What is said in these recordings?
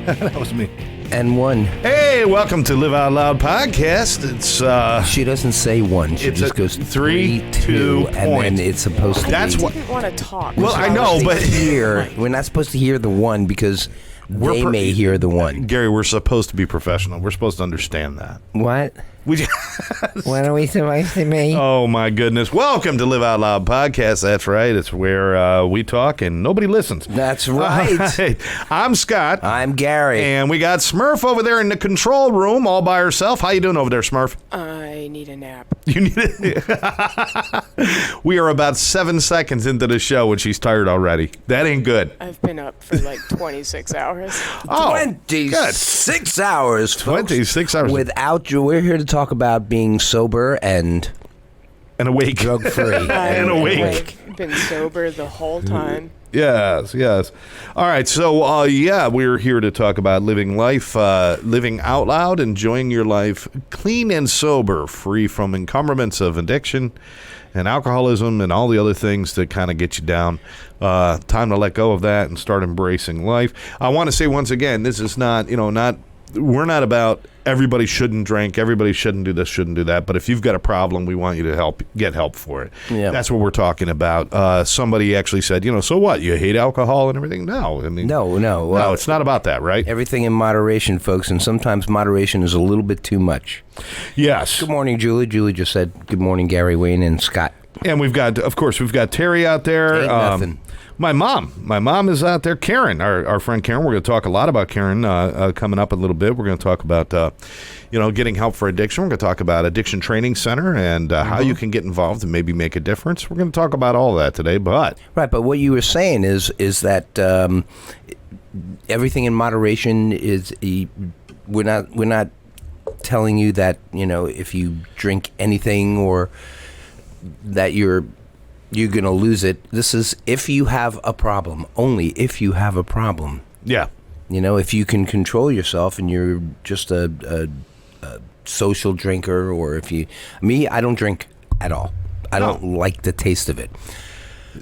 That was me. And one. Hey, welcome to Live Out Loud podcast. It's She doesn't say one. She just goes 3, 2, and then it's supposed to That's be. what. I didn't want to talk. Well, I know, but We're not supposed to hear the one because they may hear the one. Gary, we're supposed to be professional. We're supposed to understand that. What? We What are we supposed to be? Oh, my goodness. Welcome to Live Out Loud podcast. That's right. It's where we talk and nobody listens. That's right. Hey, I'm Scott. I'm Gary. And we got Smurf over there in the control room all by herself. How you doing over there, Smurf? I need a nap. You need it. We are about 7 seconds into the show and she's tired already. That ain't good. I've been up for like 26 hours. Oh, 26 hours, folks. 26 hours. Without you, we're here to talk about being sober and awake. drug-free. And awake. I've been sober the whole time. Yes. All right, so we're here to talk about living life, living out loud, enjoying your life clean and sober, free from encumbrance of addiction and alcoholism and all the other things that kind of get you down. Time to let go of that and start embracing life. I want to say once again, this is not, we're not about everybody shouldn't drink, everybody shouldn't do this, shouldn't do that. But if you've got a problem, we want you to get help for it. Yeah. That's what we're talking about. Somebody actually said, so what? You hate alcohol and everything? No, I mean, No. no, it's not about that, right? Everything in moderation, folks, and sometimes moderation is a little bit too much. Yes. Good morning, Julie. Julie just said good morning, Gary, Wayne, and Scott. And we've got Terry out there. Ain't nothing. My mom is out there. Karen, our friend Karen. We're going to talk a lot about Karen coming up a little bit. We're going to talk about, getting help for addiction. We're going to talk about Addiction Training Center and how you can get involved and maybe make a difference. We're going to talk about all that today. But what you were saying is that everything in moderation is. We're not telling you that if you drink anything or that you're going to lose it. This is if you have a problem, only if you have a problem. yeah. If you can control yourself and you're just a social drinker, or I don't drink at all. I don't like the taste of it.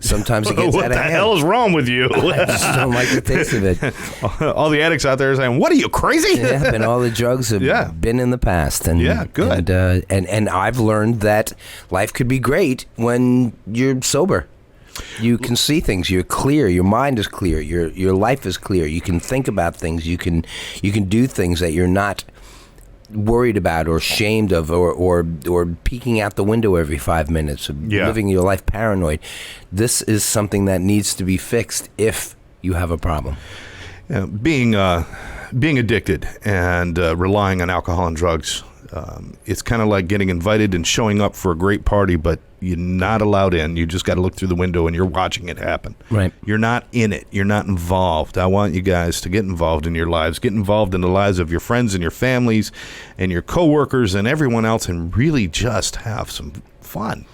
Sometimes it gets What out the of hand. hell is wrong with you? I just don't like the taste of it. All the addicts out there are saying, "What are you, crazy?" Yeah, and all the drugs have been in the past. And, Yeah, good. And I've learned that life could be great when you're sober. You can see things. You're clear. Your mind is clear. Your life is clear. You can think about things. You can do things that you're not worried about or ashamed of or peeking out the window every 5 minutes, living your life paranoid. This is something that needs to be fixed if you have a problem. Being addicted and relying on alcohol and drugs, it's kind of like getting invited and showing up for a great party, but you're not allowed in. You just got to look through the window and you're watching it happen. Right. You're not in it. You're not involved. I want you guys to get involved in your lives. Get involved in the lives of your friends and your families and your coworkers and everyone else, and really just have some fun.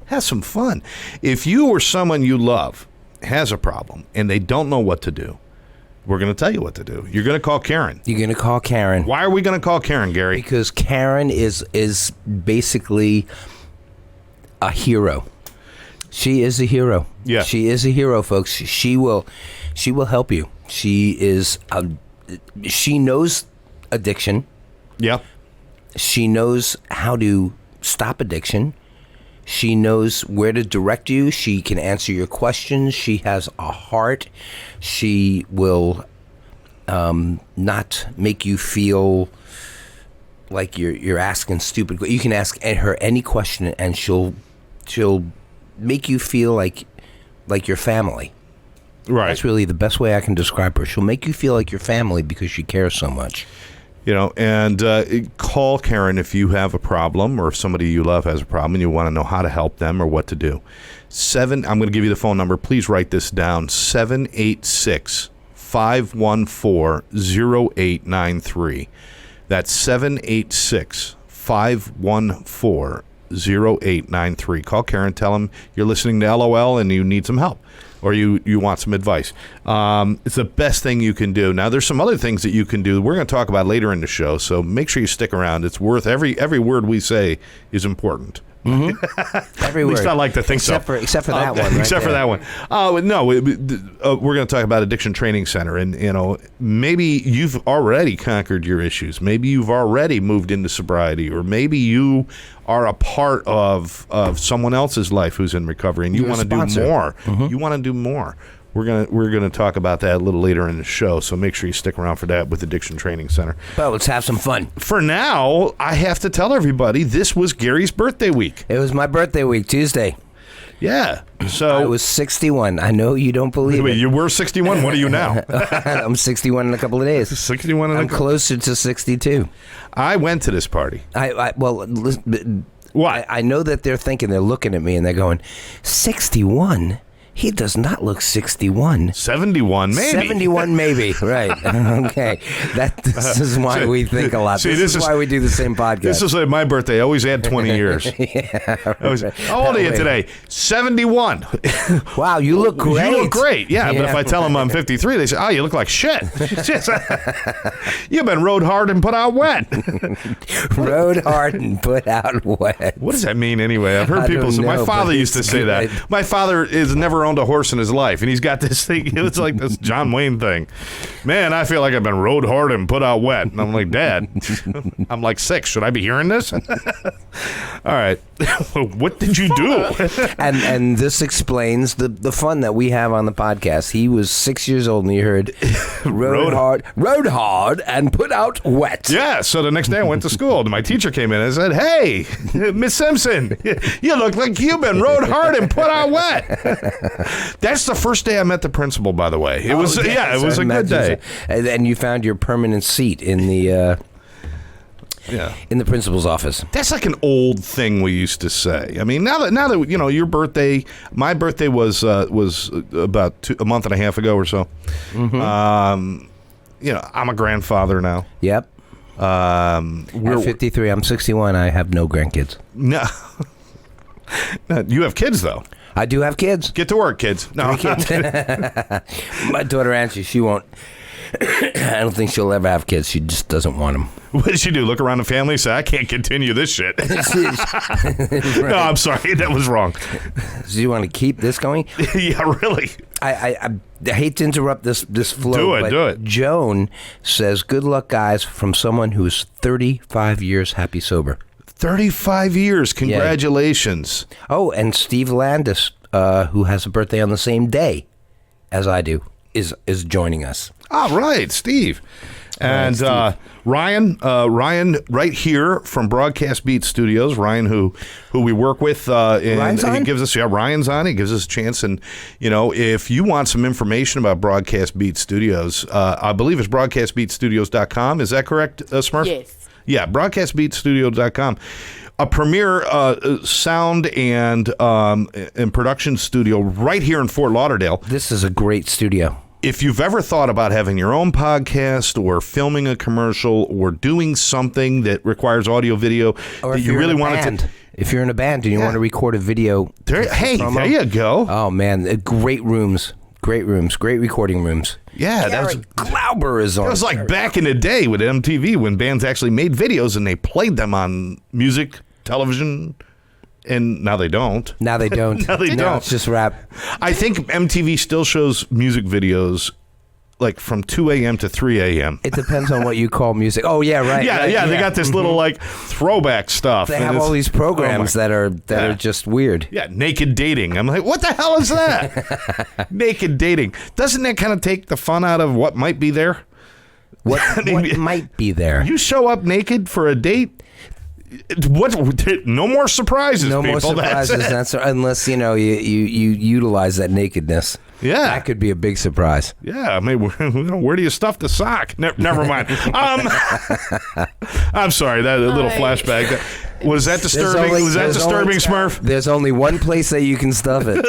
Have some fun. If you or someone you love has a problem and they don't know what to do, we're going to tell you what to do. You're going to call Karen. You're going to call Karen. Why are we going to call Karen, Gary? Because Karen is basically a hero. She is a hero. Yeah. She is a hero, folks. She will help you. She knows addiction. Yeah. She knows how to stop addiction. She knows where to direct you. She can answer your questions. She has a heart. She will not make you feel like you're asking stupid. You can ask her any question, and she'll make you feel like your family. Right. That's really the best way I can describe her. She'll make you feel like your family because she cares so much. And call Karen if you have a problem or if somebody you love has a problem and you want to know how to help them or what to do. I'm going to give you the phone number. Please write this down. 786-514-0893. That's 786-514-0893. Call Karen. Tell them you're listening to LOL and you need some help. Or you want some advice. It's the best thing you can do. Now, there's some other things that you can do we're going to talk about later in the show, so make sure you stick around. It's worth every word we say is important. Every At word. least I like to think except so. Except for that one. Right Except for there. that one. No, we're going to talk about Addiction Training Center. And, maybe you've already conquered your issues. Maybe you've already moved into sobriety. Or maybe you are a part of someone else's life who's in recovery. And you want to do more. You want to do more. We're gonna talk about that a little later in the show, so make sure you stick around for that with Addiction Training Center. But let's have some fun. For now, I have to tell everybody this was Gary's birthday week. It was my birthday week, Tuesday. Yeah, so I was 61. I know you don't believe wait, it. you were 61. What are you now? I'm 61 in a couple of days. 61. I'm closer to 62. I went to this party. Well, listen, What? I know that they're thinking, they're looking at me and they're going, 61? He does not look 61. 71, maybe. 71, maybe. Right. Okay. This is why we think a lot. See, this is why we do the same podcast. This is like my birthday. I always add 20 years. How old are you today? 71. Wow, you look great. You look great. Yeah, but if I tell them I'm 53, they say, "Oh, you look like shit." You've been rode hard and put out wet. Rode hard and put out wet. What does that mean anyway? I've heard I people don't say. My know, father but used to it's say good. that. My father has never owned a horse in his life, and he's got this thing. It's like this John Wayne thing. Man, I feel like I've been rode hard and put out wet. And I'm like, Dad, I'm like 6. Should I be hearing this? All right. What did you do? And this explains the fun that we have on the podcast. He was 6 years old and he heard rode hard and put out wet. Yeah, so the next day I went to school, and my teacher came in and said, "Hey, Miss Simpson, you look like you've been rode hard and put out wet." That's the first day I met the principal, by the way. It was it was a good day. And you found your permanent seat in the in the principal's office. That's like an old thing we used to say. I mean, now that your birthday, my birthday was about a month and a half ago or so. Mm-hmm. I'm a grandfather now. Yep. At 53, I'm 61. I have no grandkids. No. You have kids, though. I do have kids. Get to work, kids. No, Kids. My daughter Angie, she won't. I don't think she'll ever have kids. She just doesn't want them. What did she do? Look around the family and say, "I can't continue this shit." No, I'm sorry. That was wrong. Do you want to keep this going? Yeah, really. I hate to interrupt this flow. Do it. Joan says, "Good luck, guys," from someone who's 35 years happy sober. 35 years. Congratulations. Yeah. Oh, and Steve Landis, who has a birthday on the same day as I do, is joining us. All right, Steve. And Ryan, right here from Broadcast Beat Studios. Ryan, who we work with, and he gives us Ryan's on. He gives us a chance, and if you want some information about Broadcast Beat Studios, I believe it's broadcastbeatstudios.com. Is that correct, Smurf? Yes. Yeah, broadcastbeatstudios.com. A premier sound and production studio right here in Fort Lauderdale. This is a great studio. If you've ever thought about having your own podcast or filming a commercial or doing something that requires audio video Or that if you you're really in a wanted band. to... If you're in a band and you want to record a video. Hey, promo, there you go. Oh, man. Great rooms. Great recording rooms. Yeah, Gary Glauber is on. that was like back in the day with MTV when bands actually made videos and they played them on music, television, and now they don't. Now they don't. Now they don't. It's just rap. I think MTV still shows music videos like from 2 a.m. to 3 a.m. It depends on what you call music. Oh, yeah, right. Yeah, right, they got this little like throwback stuff. They and have it's- all these programs oh my- that are just weird. Yeah, naked dating. I'm like, what the hell is that? Naked dating. Doesn't that kind of take the fun out of what might be there? What might be there? You show up naked for a date. What? No more surprises. No more people. surprises. That's it. Unless you utilize that nakedness. Yeah. That could be a big surprise. Yeah, I mean, where do you stuff the sock? Never mind. I'm sorry, that a little flashback. Was that disturbing? Was that disturbing, Smurf? There's only one place that you can stuff it.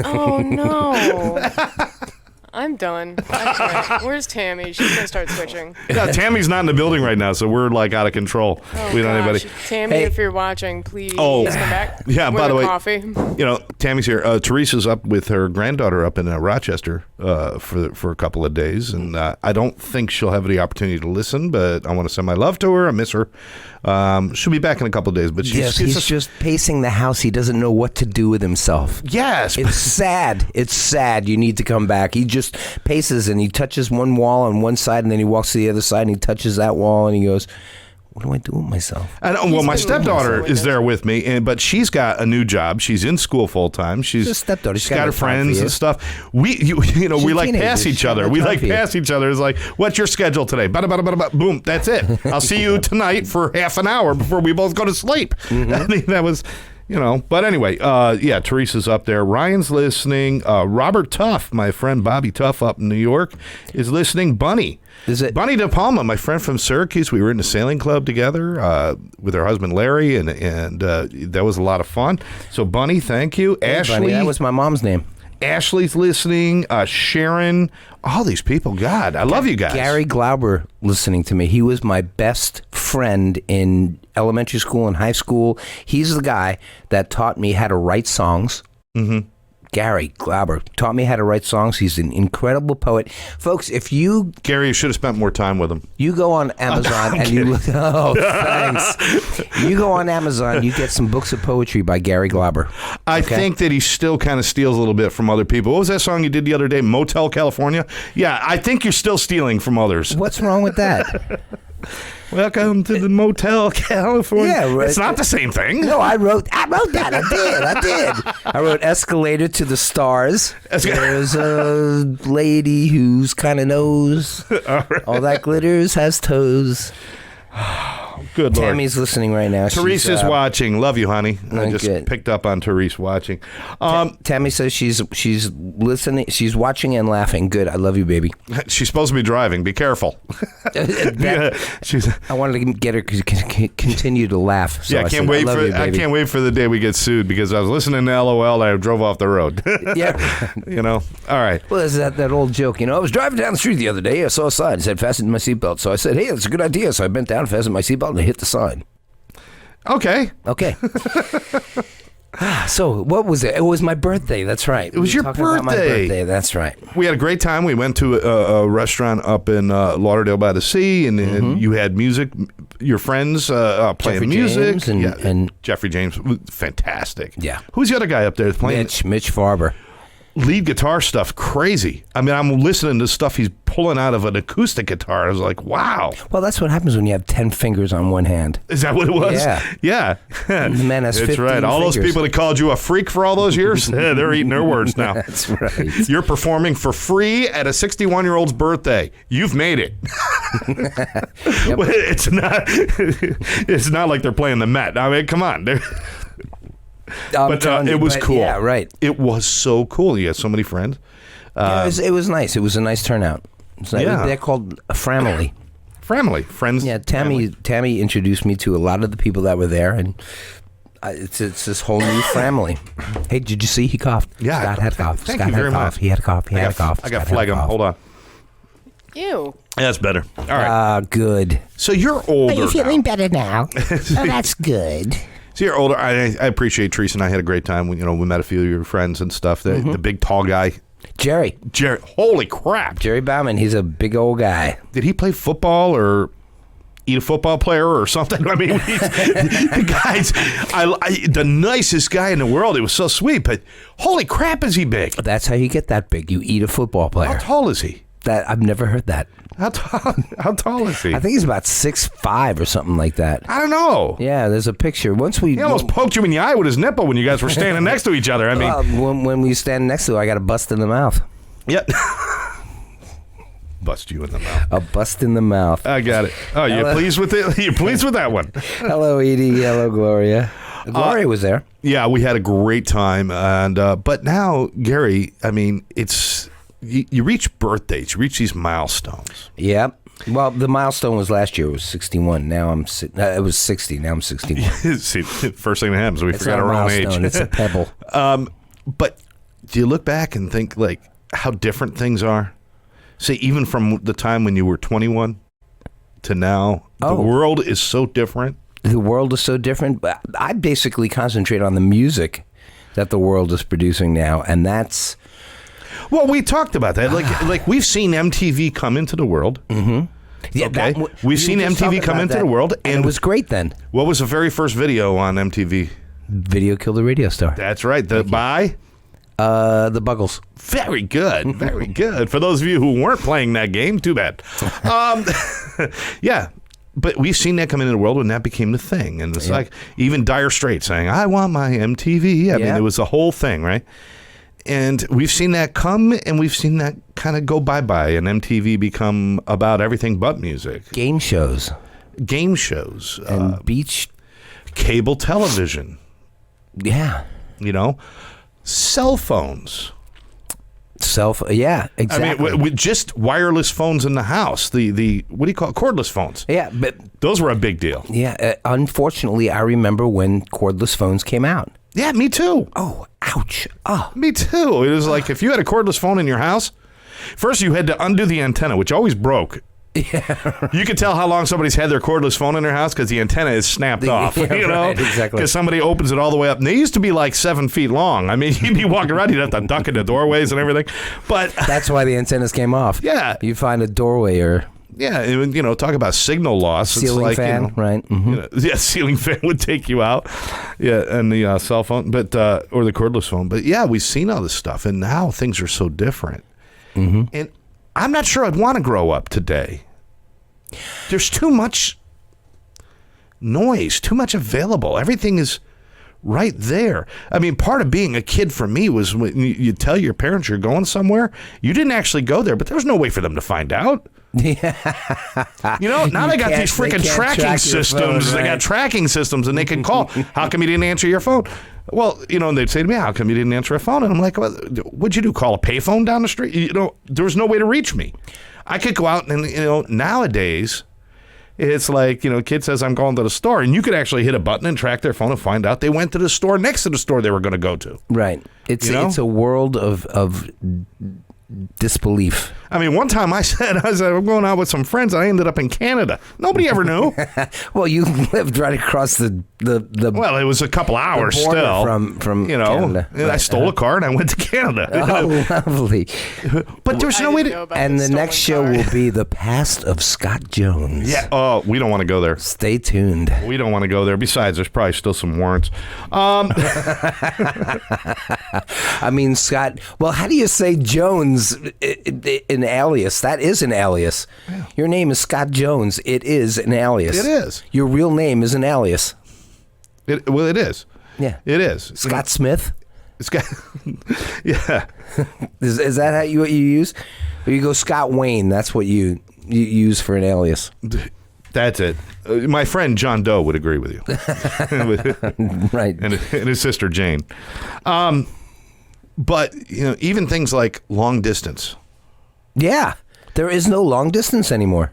Oh no. I'm done. I quit. Where's Tammy? She's gonna start switching. Yeah, Tammy's not in the building right now, so we're like out of control. Oh, We don't have gosh. anybody. Tammy, Hey. if you're watching, please Oh. come back. Yeah, with by the a way, coffee. You know, Tammy's here. Teresa's up with her granddaughter up in Rochester for a couple of days, and I don't think she'll have the opportunity to listen, but I want to send my love to her. I miss her. She'll be back in a couple of days, but Yes, he's just pacing the house. He doesn't know what to do with himself. yes. It's sad. It's sad. You need to come back. He just paces and he touches one wall on one side and then he walks to the other side and he touches that wall and he goes, what do I do with myself? Well, my He's been stepdaughter looking is for there with me, but she's got a new job. She's in school full time. She's Your stepdaughter. She's got her friends and stuff. We, She's we a like teenager. pass She's each got other. no We time like for you. pass each other. It's like, what's your schedule today? Bada, bada, bada, bada. Boom. That's it. I'll see you tonight for half an hour before we both go to sleep. Mm-hmm. I mean, that was. But anyway, yeah, Teresa's up there. Ryan's listening. Robert Tuff, my friend Bobby Tuff up in New York, is listening. Bunny. Is it Bunny De Palma, my friend from Syracuse. We were in the sailing club together with her husband Larry, and that was a lot of fun. So, Bunny, thank you. Hey, Ashley, Bunny, that was my mom's name. Ashley's listening. Sharon, all these people. God, I love you guys. Gary Glauber listening to me. He was my best friend in elementary school and high school. He's the guy that taught me how to write songs. Mm-hmm. Gary Glauber taught me how to write songs. He's an incredible poet. Folks, if you should have spent more time with him. you go on Amazon and you look, oh, thanks. You go on Amazon, you get some books of poetry by Gary Glauber. I think that he still kind of steals a little bit from other people. What was that song you did the other day? Motel California? Yeah, I think you're still stealing from others. What's wrong with that? Welcome to the Motel California. Yeah, right. It's not the same thing. No, I wrote that. I did. I wrote Escalator to the Stars. There's a lady whose kind of knows all that glitters has toes. Good Lord. Tammy's listening right now. Teresa's watching. Love you, honey. I just good. picked up on Teresa watching. Tammy says she's listening. She's watching and laughing. Good. I love you, baby. She's supposed to be driving. Be careful. She's. I wanted to get her to continue to laugh. So Yeah, I can't said, wait love for you, I baby. can't wait for the day we get sued because I was listening to LOL and I drove off the road. Yeah. All right. Well, there's that old joke. I was driving down the street the other day. I saw a sign. It said, fasten my seatbelt. So I said, hey, that's a good idea. So I bent down, fastened my seatbelt, and I hit the sign. Okay. Okay. So what was it? It was my birthday. That's right. It was your talking about my birthday. birthday. That's right. We had a great time. We went to a restaurant up in Lauderdale by the Sea, and you had music. Your friends playing Jeffrey music. James and Jeffrey James, fantastic. Yeah. Who's the other guy up there that's playing Mitch Farber. lead guitar stuff? Crazy. I mean, I'm listening to stuff he's pulling out of an acoustic guitar. I was like, wow. Well, that's what happens when you have 10 fingers on one hand. Is that what it was? Yeah. Yeah. And the man has That's 15 right. All those fingers. people that called you a freak for all those years, they're eating their words now. That's right. You're performing for free at a 61-year-old's birthday. You've made it. Well, it's not like they're playing the Met. I mean, come on. But it was cool. Yeah, right. It was so cool. You had so many friends. It was nice. It was a nice turnout. Yeah. They're called a family. Family, friends. Yeah, family. Tammy introduced me to a lot of the people that were there, and it's this whole new family. Hey, did you see he coughed? Yeah. Scott had a cough. Thank Scott you had very a cough. much. He had a cough. He had a cough. I got Scott had a phlegm. cough. Hold on. Ew. That's better. All right. Good. So you're older. Are you feeling now. better now? Oh, that's good. So you're older. I appreciate Teresa and I had a great time. We met a few of your friends and stuff. The big tall guy, Jerry Holy crap! Jerry Bauman. He's a big old guy. Did he play football or eat a football player or something? I mean, the guy's the nicest guy in the world. It was so sweet, but holy crap, is he big? That's how you get that big. You eat a football How player. tall is he? That I've never heard that. How tall is he? I think he's about 6'5" or something like that. I don't know. Yeah, there's a picture. Once we He almost poked you in the eye with his nipple when you guys were standing next to each other. I mean, when we stand next to it, I got a bust in the mouth. yeah. Bust you in the mouth. A bust in the mouth. I got it. Oh, you pleased with it? You pleased with that one? Hello, Edie. Hello, Gloria. Gloria was there. Yeah, we had a great time, and but now, Gary, I mean, it's you reach birthdays, you reach these milestones. Yep. Well, the milestone was last year. It was 61. Now it was 60. Now I'm 61. See, first thing that happens, we It's forgot not a our own milestone. age. It's a pebble. But do you look back and think, like, how different things are? Say, even from the time when you were 21 to now, the world is so different. The world is so different. But I basically concentrate on the music that the world is producing now, and that's... Well, we talked about that. Like we've seen MTV come into the world. Mm-hmm. Yeah, okay. We've seen MTV come into the world. And it was great then. What was the very first video on MTV? Video Killed the Radio Star. That's right. By? The Buggles. Very good. Very good. For those of you who weren't playing that game, too bad. Yeah. But we've seen that come into the world when that became the thing. And it's like even Dire Straits saying, I want my MTV. I mean, it was the whole thing, right? And we've seen that come and we've seen that kind of go bye-bye and MTV become about everything but music. Game shows. And beach. Cable television. Yeah. You know? Cell phones. Yeah, exactly. I mean, with just wireless phones in the house, the what do you call it? Cordless phones. Yeah, but those were a big deal. Yeah, unfortunately, I remember when cordless phones came out. Yeah, me too. Oh, ouch. Oh. Me too. It was like if you had a cordless phone in your house, first you had to undo the antenna, which always broke. Yeah. You could tell how long somebody's had their cordless phone in their house because the antenna is snapped off. Yeah, you know, right, exactly. Because somebody opens it all the way up. And they used to be like 7 feet long. I mean, you'd be walking around, you'd have to duck in the doorways and everything. But that's why the antennas came off. Yeah, you find a doorway or talk about signal loss. Ceiling it's like, fan, right? Mm-hmm. Ceiling fan would take you out. Yeah, and the cell phone, but or the cordless phone. But yeah, we've seen all this stuff, and now things are so different. Mm-hmm. And I'm not sure I'd want to grow up today. There's too much noise, too much available. Everything is right there. I mean, part of being a kid for me was when you tell your parents you're going somewhere, you didn't actually go there, but there was no way for them to find out. Yeah. You know, now they got these freaking tracking systems. Phone, right? They got tracking systems, and they can call. How come you didn't answer your phone? Well, and they'd say to me, how come you didn't answer a phone? And I'm like, well, what'd you do, call a payphone down the street? There was no way to reach me. I could go out and, nowadays, it's like, kid says I'm going to the store, and you could actually hit a button and track their phone and find out they went to the store next to the store they were going to go to. Right. It's a world of disbelief. I mean, one time I said I'm going out with some friends, and I ended up in Canada. Nobody ever knew. Well, you lived right across the well, it was a couple hours still from Canada. And I stole a car and I went to Canada. Oh, lovely. But there's no way to. And the next show will be the past of Scott Jones. Yeah. Oh, we don't want to go there. Stay tuned. We don't want to go there. Besides, there's probably still some warrants. I mean, Scott. Well, how do you say Jones? An alias. That is an alias. Yeah. Your name is Scott Jones. It is an alias. It is. Your real name is an alias. It is. Yeah. It is. Scott Smith? Scott. Yeah. Is that what you use? Or you go Scott Wayne. That's what you use for an alias. That's it. My friend John Doe would agree with you. Right. And his sister Jane. But, even things like long distance. Yeah. There is no long distance anymore.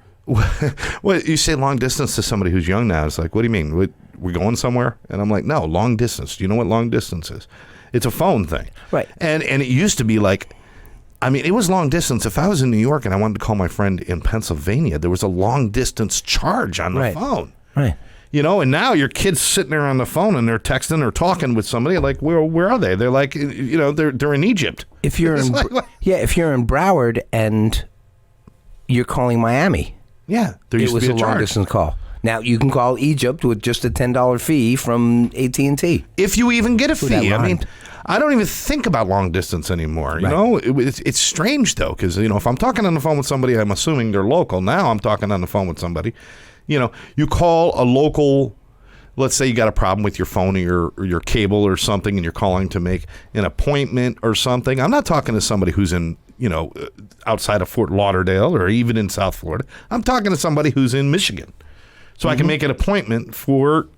Well, you say long distance to somebody who's young now. It's like, what do you mean? We're going somewhere? And I'm like, no, long distance. Do you know what long distance is? It's a phone thing. Right. And it used to be like, it was long distance. If I was in New York and I wanted to call my friend in Pennsylvania, there was a long distance charge on the phone. Right. And now your kid's sitting there on the phone and they're texting or talking with somebody like, where are they? They're like, they're in Egypt. If you're if you're in Broward and you're calling Miami. Yeah, it was a long distance call. Now you can call Egypt with just a $10 fee from AT&T. If you even get a fee. I don't even think about long distance anymore. It's strange though, because if I'm talking on the phone with somebody, I'm assuming they're local. Now I'm talking on the phone with somebody. You call a local. Let's say you got a problem with your phone or your cable or something, and you're calling to make an appointment or something. I'm not talking to somebody who's in outside of Fort Lauderdale or even in South Florida. I'm talking to somebody who's in Michigan. So I can make an appointment for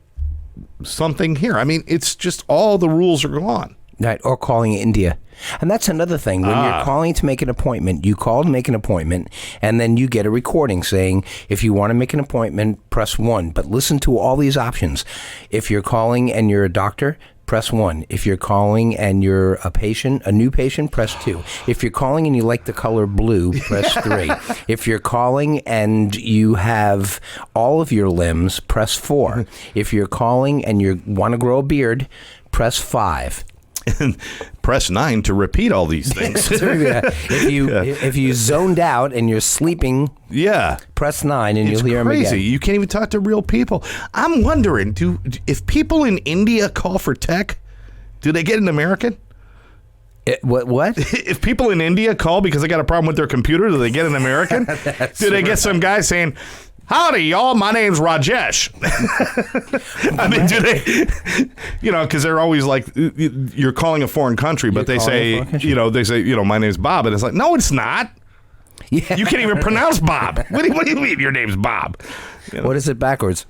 something here. It's just all the rules are gone. Right, or calling India. And that's another thing. When you're calling to make an appointment, you call to make an appointment, and then you get a recording saying, if you want to make an appointment, press 1. But listen to all these options. If you're calling and you're a doctor, press 1. If you're calling and you're a new patient, press 2. If you're calling and you like the color blue, press 3. If you're calling and you have all of your limbs, press 4. If you're calling and you want to grow a beard, press 5. And press 9 to repeat all these things. If you zoned out and you're sleeping, press 9 and you'll hear them again. You can't even talk to real people. I'm wondering, if people in India call for tech, do they get an American? What? If people in India call because they got a problem with their computer, do they get an American? Do they get some guy saying, "Howdy, y'all. My name's Rajesh"? I mean, do they? Because they're always like, you're calling a foreign country, but they say, my name's Bob, and it's like, no, it's not. Yeah. You can't even pronounce Bob. What do you mean your name's Bob? What is it backwards?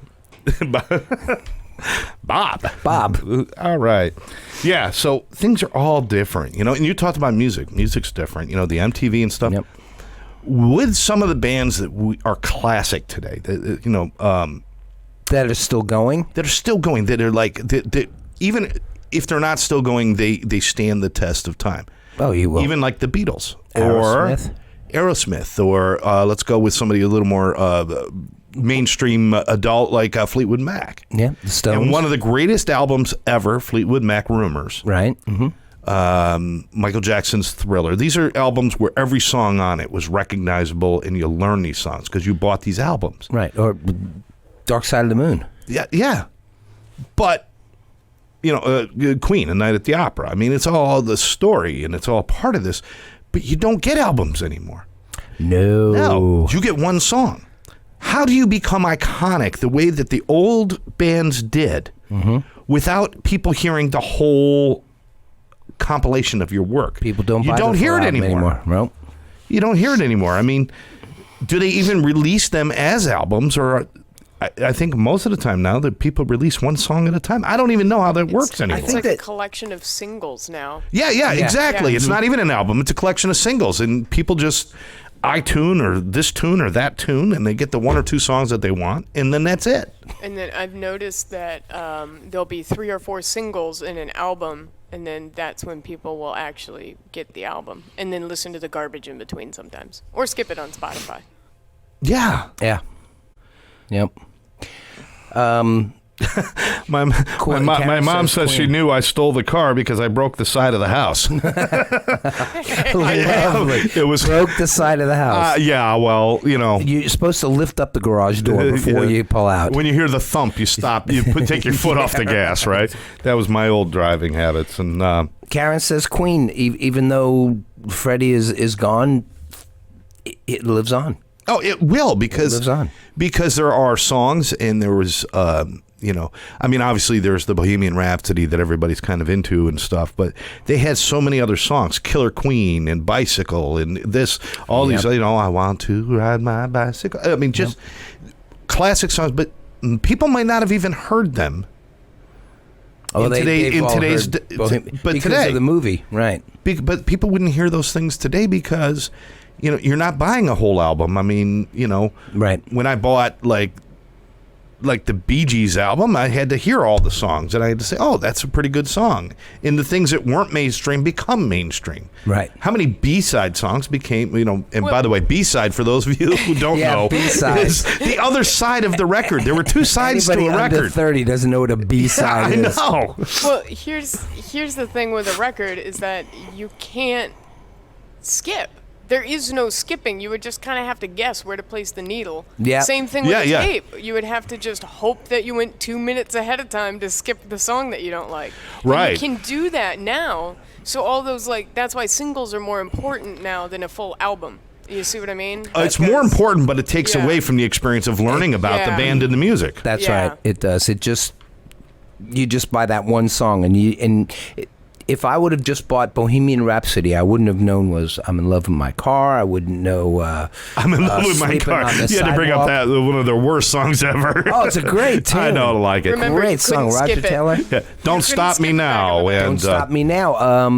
Bob. Bob. All right. Yeah. So things are all different, and you talked about music. Music's different. The MTV and stuff. Yep. With some of the bands that are classic today, that are still going, that are like, that even if they're not still going, they stand the test of time. Oh, you will. Even like the Beatles Aerosmith, or let's go with somebody a little more mainstream adult like Fleetwood Mac. Yeah, the Stones. And one of the greatest albums ever, Fleetwood Mac Rumors. Right. Mm-hmm. Michael Jackson's Thriller. These are albums where every song on it was recognizable, and you learn these songs because you bought these albums. Right. Or Dark Side of the Moon. Yeah. But, Queen, A Night at the Opera. I mean, it's all the story, and it's all part of this. But you don't get albums anymore. No. You get one song. How do you become iconic the way that the old bands did without people hearing the whole compilation of your work? People don't. You don't hear it anymore. Nope. You don't hear it anymore. I mean, do they even release them as albums, or I think most of the time now that people release one song at a time. I don't even know how that works anymore. It's like a collection of singles now. Yeah, exactly. Yeah. It's not even an album. It's a collection of singles, and people just iTune or this tune or that tune, and they get the one or two songs that they want, and then that's it. And then I've noticed that there'll be 3 or 4 singles in an album, and then that's when people will actually get the album and then listen to the garbage in between sometimes, or skip it on Spotify. Yeah. Yep. My mom says she knew I stole the car because I broke the side of the house. Lovely. It was broke the side of the house. Yeah, well, you're supposed to lift up the garage door before you pull out. When you hear the thump, you stop. You take your foot off the gas, right? That was my old driving habits. And Karen says Queen, even though Freddie is gone, it lives on. Oh, it will, because it lives on. Because there are songs, and there was obviously there's the Bohemian Rhapsody that everybody's kind of into and stuff, but they had so many other songs, Killer Queen and Bicycle and these, I want to ride my bicycle. I mean, just classic songs, but people might not have even heard them. Oh, today's because of the movie, right? But people wouldn't hear those things today because, you're not buying a whole album. I mean, right. When I bought like the Bee Gees album, I had to hear all the songs, and I had to say, oh, that's a pretty good song. And the things that weren't mainstream become mainstream. Right. How many B-side songs became, and by the way, B-side, for those of you who don't know, B-side is the other side of the record. There were two sides to a record. Anybody under 30 doesn't know what a B-side is. I know. Well, here's the thing with a record is that you can't skip. There is no skipping. You would just kind of have to guess where to place the needle. Yeah. Same thing with tape. You would have to just hope that you went 2 minutes ahead of time to skip the song that you don't like. Right. And you can do that now. So all those, that's why singles are more important now than a full album. You see what I mean? It's more important, but it takes away from the experience of learning about the band and the music. That's right. It does. You just buy that one song, if I would have just bought Bohemian Rhapsody, I wouldn't have known I'm in love with my car. I wouldn't know I'm in love with my car. You had to bring up that one of their worst songs ever. Oh, it's a great tune. I know, I like it. Remember, great song, Roger Taylor. Yeah. Don't Stop Me Now. Don't Stop Me Now.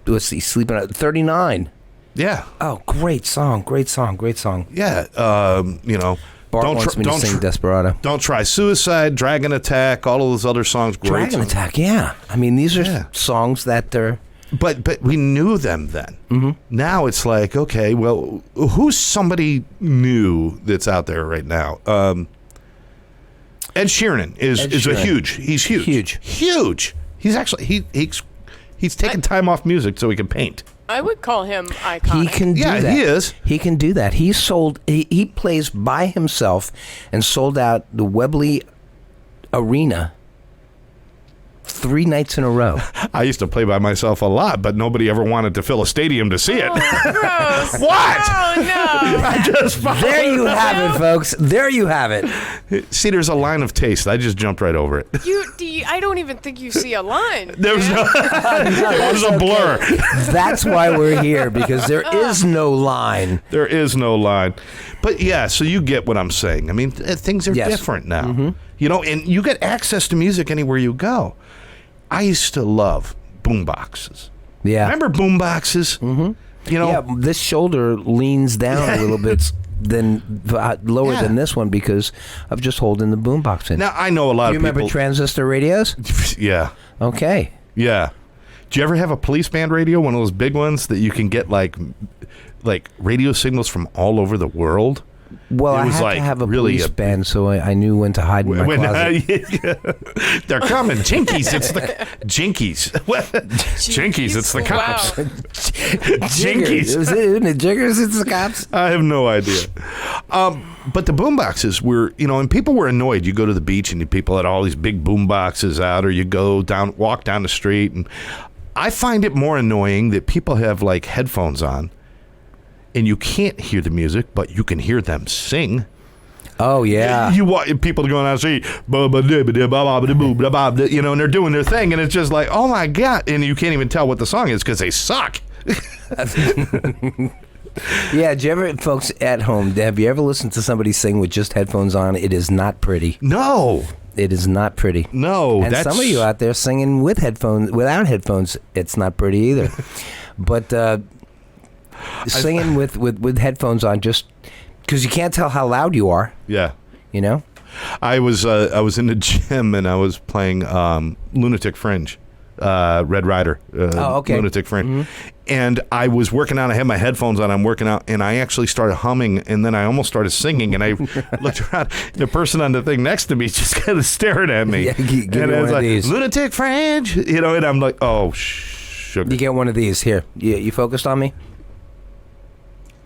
Let's see, Sleeping at 39. Yeah. Oh, great song. Yeah. Bart wants me to sing Desperado. Don't Try Suicide, Dragon Attack, all of those other songs. Great Dragon songs. Attack, yeah. I mean, these are songs that are... But we knew them then. Mm-hmm. Now it's like, okay, well, who's somebody new that's out there right now? Ed Sheeran is a huge. He's huge. He's actually he's taking time off music so he can paint. I would call him iconic. He can do that. He is. He can do that. He plays by himself and sold out the Webley Arena 3 nights in a row. I used to play by myself a lot, but nobody ever wanted to fill a stadium to see it. Gross. What? Oh, no. I just There you have it, folks. There you have it. see. There's a line of taste. I just jumped right over it. I don't even think you see a line. There was it was a blur. That's why we're here, because there is no line. There is no line. But yeah, so you get what I'm saying. I mean, things are different now. Mm-hmm. You know, and you get access to music anywhere you go. I used to love boomboxes. Yeah. Remember boomboxes? Mm-hmm. You know, yeah, this shoulder leans down a little bit lower than this one because of just holding the boombox in. Now, I know a lot of people... You remember transistor radios? Yeah. Okay. Yeah. Do you ever have a police band radio, one of those big ones that you can get like radio signals from all over the world? Well, I had to have a police band, so I knew when to hide in my closet. They're coming. Jinkies, it's the... Jinkies. Jinkies, it's the cops. Jinkies. Isn't it Jiggers? It's the cops? I have no idea. But the boomboxes were, and people were annoyed. You go to the beach and people had all these big boomboxes out, or you walk down the street. And I find it more annoying that people have like headphones on and you can't hear the music, but you can hear them sing. Oh, yeah. You want people going out and say, and they're doing their thing, and it's just like, oh my God. And you can't even tell what the song is because they suck. Yeah, folks at home, have you ever listened to somebody sing with just headphones on? It is not pretty. No. It is not pretty. No. And some of you out there singing without headphones, it's not pretty either. But singing with headphones on, just because you can't tell how loud you are. Yeah. You know? I was in the gym and I was playing Lunatic Fringe. Red Rider, Lunatic Fringe. Mm-hmm. And I was working out. I had my headphones on. I'm working out, and I actually started humming, and then I almost started singing. And I looked around. The person on the thing next to me just kind of stared at me. Yeah, give and me I was one like, of these. Lunatic Fringe, and I'm like, oh, sugar. You get one of these. Here. You focused on me?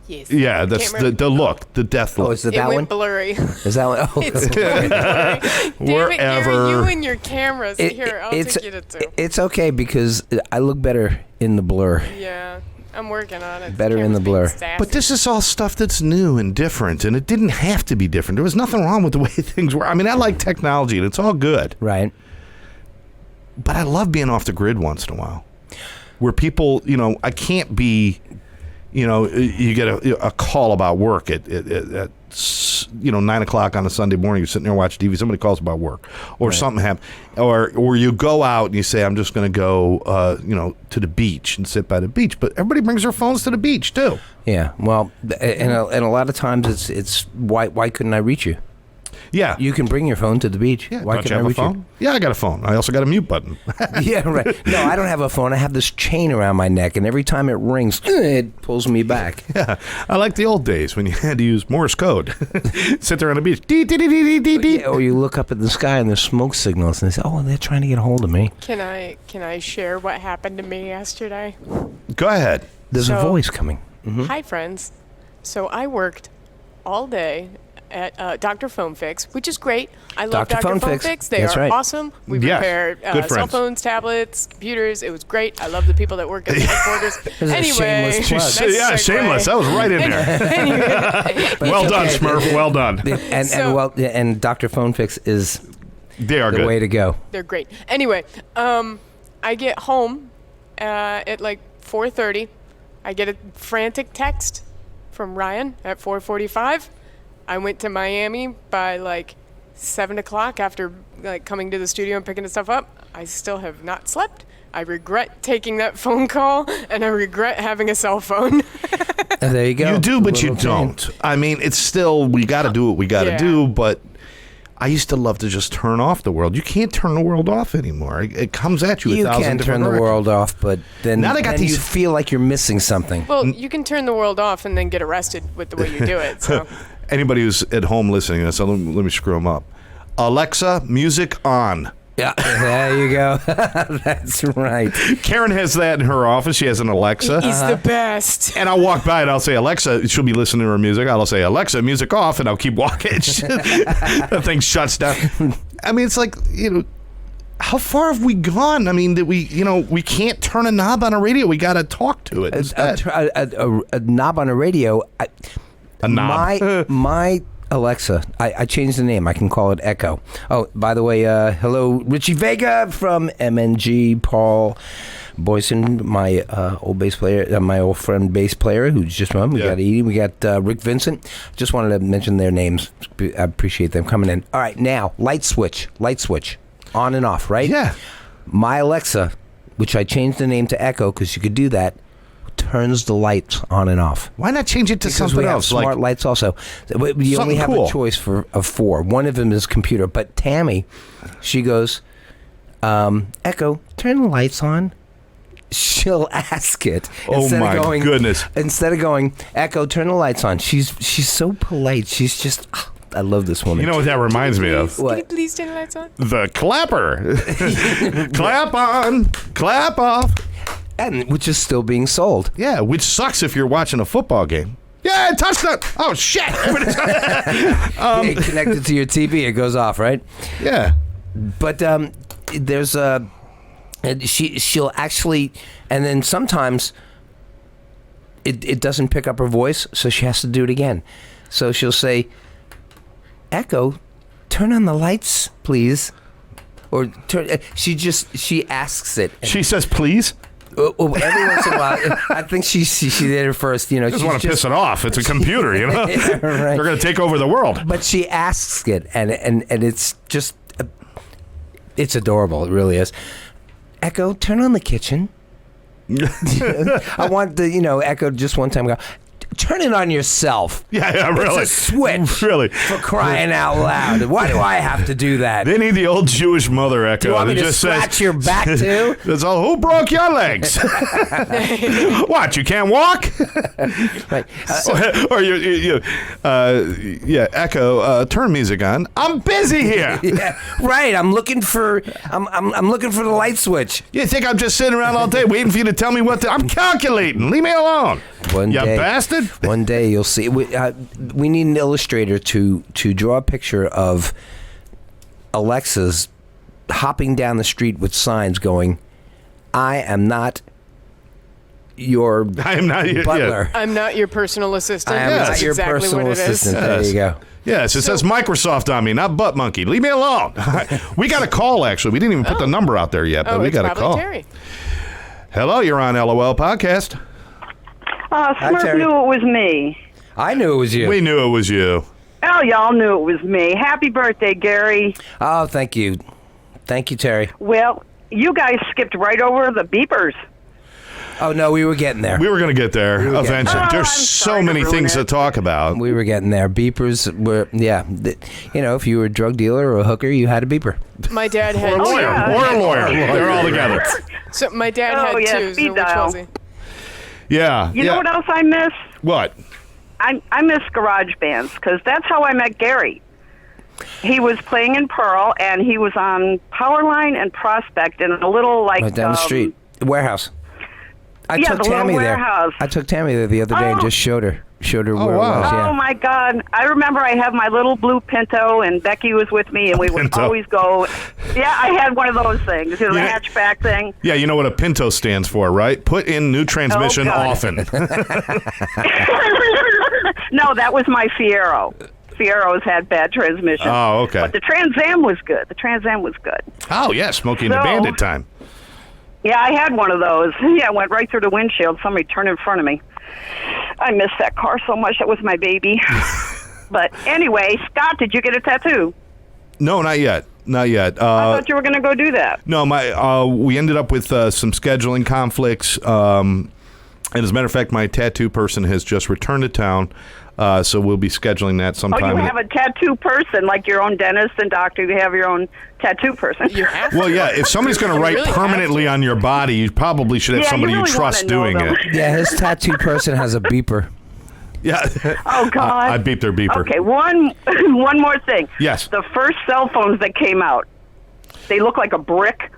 Yes. Yeah, that's the look, the death look. Oh, is it It that went one? blurry. Is that one? Oh. It's blurry. Damn Wherever. it, Gary, you and your cameras. Here, I'll take you to two. It's okay because I look better in the blur. Yeah, I'm working on it. Better in the blur. But this is all stuff that's new and different, and it didn't have to be different. There was nothing wrong with the way things were. I mean, I like technology, and it's all good. Right. But I love being off the grid once in a while. Where people, I can't be... you get a call about work at 9 o'clock on a Sunday morning. You're sitting there watching TV. Somebody calls about work, or something happens, or you go out and you say, "I'm just going to go, to the beach and sit by the beach." But everybody brings their phones to the beach too. Yeah. Well, and a lot of times it's why couldn't I reach you? Yeah. You can bring your phone to the beach. Yeah. Why Don't you couldn't I have a reach phone? Yeah, I got a phone. I also got a mute button. Yeah, right. No, I don't have a phone. I have this chain around my neck, and every time it rings, it pulls me back. Yeah, I like the old days when you had to use Morse code. Sit there on the beach. Dee, dee, dee, dee, dee, dee. Yeah, or you look up at the sky and there's smoke signals, and they say, "Oh, they're trying to get a hold of me." Can I share what happened to me yesterday? Go ahead. There's a voice coming. Mm-hmm. Hi, friends. So I worked all day at Dr. Phone Fix, which is great. I love Dr. Dr. Phone Phone Fix. Fix. They That's are right. awesome. We Yes. repaired Good cell friends. phones, tablets, computers. It was great. I love the people that work at the headquarters. is a Anyway, shameless plug. nice segue. Shameless. That was right in there. Anyway, Well done, Smurf. Well done. And Dr. Phone Fix is They are the good. way to go. they're great. Anyway, I get home at like 4:30. I get a frantic text from Ryan at 4:45. I went to Miami by like 7 o'clock after like coming to the studio and picking the stuff up. I still have not slept. I regret taking that phone call, and I regret having a cell phone. There you go. You do, but you Little don't. I mean, it's still, we got to do what we got to Yeah. do, but I used to love to just turn off the world. You can't turn the world off anymore. It comes at you a You thousand can different turn the directions. world off, but then, Now they got then these- you feel like you're missing something. Well, you can turn the world off and then get arrested with the way you do it. So Anybody who's at home listening to this, let me screw them up. Alexa, music on. Yeah, there you go. That's right. Karen has that in her office. She has an Alexa. he's the best. And I'll walk by and I'll say, Alexa, she'll be listening to her music. I'll say, Alexa, music off, and I'll keep walking. The thing shuts down. I mean, it's like, how far have we gone? I mean, we can't turn a knob on a radio. We got to talk to it instead. A knob on a radio. A knob. My Alexa, I changed the name. I can call it Echo. Oh, by the way, hello, Richie Vega from MNG, Paul Boyson, my old bass player, my old friend bass player who's just on. We got Edie, we got Rick Vincent. Just wanted to mention their names. I appreciate them coming in. All right, now, light switch, on and off, right? Yeah. My Alexa, which I changed the name to Echo because you could do that, turns the lights on and off. Why not change it to Because something we have else? smart lights also. You only have cool. a choice of 4. One of them is computer. But Tammy, she goes, Echo, turn the lights on. She'll ask it. Oh, my goodness. Instead of going, Echo, turn the lights on. She's so polite. She's just, I love this woman. You know what that reminds me of? Can you What? please turn the lights on? The clapper. Clap on, clap off. And which is still being sold. Yeah, which sucks if you're watching a football game. Yeah, touchdown. Oh, shit. It connected to your TV, it goes off, right? Yeah. But there's a she'll actually, and then sometimes it doesn't pick up her voice, so she has to do it again. So she'll say, Echo, turn on the lights, please. Or turn. She asks it. She says, please. Well, every once in a while, I think she did it first. I just want to piss it off. It's a computer, Yeah, right. They're going to take over the world. But she asks it, and it's just, it's adorable. It really is. Echo, turn on the kitchen. I want the, Echo just one time go, turn it on yourself. Yeah, really. It's a switch. Really. For crying out loud. Why do I have to do that? They need the old Jewish mother Echo. Do you want me that to just scratch says, your back too? That's all. Who broke your legs? What? You can't walk? Right. Or Echo. Turn music on. I'm busy here. Yeah, right. I'm looking for the light switch. You think I'm just sitting around all day waiting for you to tell me what to? I'm calculating. Leave me alone. One you day, bastard. One day you'll see. We need an illustrator to draw a picture of Alexa's hopping down the street with signs going, "I am not your I am not your butler. I'm not your personal assistant. I am That's not your exactly personal what it is. assistant." There you go. Yes, it says Microsoft on me, not Butt Monkey. Leave me alone. We got a call, actually. We didn't even put the number out there yet, but we it's got a probably call. Terry. Hello, you're on LOL Podcast. Smurf Terry. knew it was me. I knew it was you. We knew it was you. Oh, y'all knew it was me. Happy birthday, Gary. Oh, thank you, Terry. Well, you guys skipped right over the beepers. Oh no, we were getting there. We were going to get there were getting eventually. there. There's Oh, I'm so sorry to many ruin things it. to talk about. We were getting there. Beepers were, if you were a drug dealer or a hooker, you had a beeper. My dad had Or a two. lawyer. yeah. Or a lawyer. They're all together. So my dad Oh, had yeah, two. speed So which dial. was he? Yeah. You know what else I miss? What? I miss garage bands because that's how I met Gary. He was playing in Pearl, and he was on Powerline and Prospect in a little, like... Right down the street. Warehouse. I Yeah, took the little Tammy there. warehouse. I took Tammy there the other day and Oh. just showed her where wow. it was. Yeah. Oh, my God. I remember I had my little blue Pinto, and Becky was with me, and we would Pinto. always go... Yeah, I had one of those things, the Yeah. hatchback thing. Yeah, you know what a Pinto stands for, right? Put in new transmission God. often. No, that was my Fiero. Fieros had bad transmission. Oh, okay. But the Trans Am was good. Oh, yeah, Smokey and the So- Bandit time. Yeah, I had one of those. Yeah, it went right through the windshield. Somebody turned in front of me. I missed that car so much. That was my baby. But anyway, Scott, did you get a tattoo? No, not yet. Not yet. I thought you were going to go do that. No, we ended up with some scheduling conflicts. And as a matter of fact, my tattoo person has just returned to town, so we'll be scheduling that sometime. Oh, you have a tattoo person, like your own dentist and doctor. You have your own tattoo person. You have Well, yeah, if somebody's going to write really have permanently on your body, you probably should have Yeah, somebody you really you trust wanna know doing them. it. Yeah, his tattoo person has a beeper. Yeah. Oh, God. I beeped their beeper. Okay, one more thing. Yes. The first cell phones that came out, they look like a brick.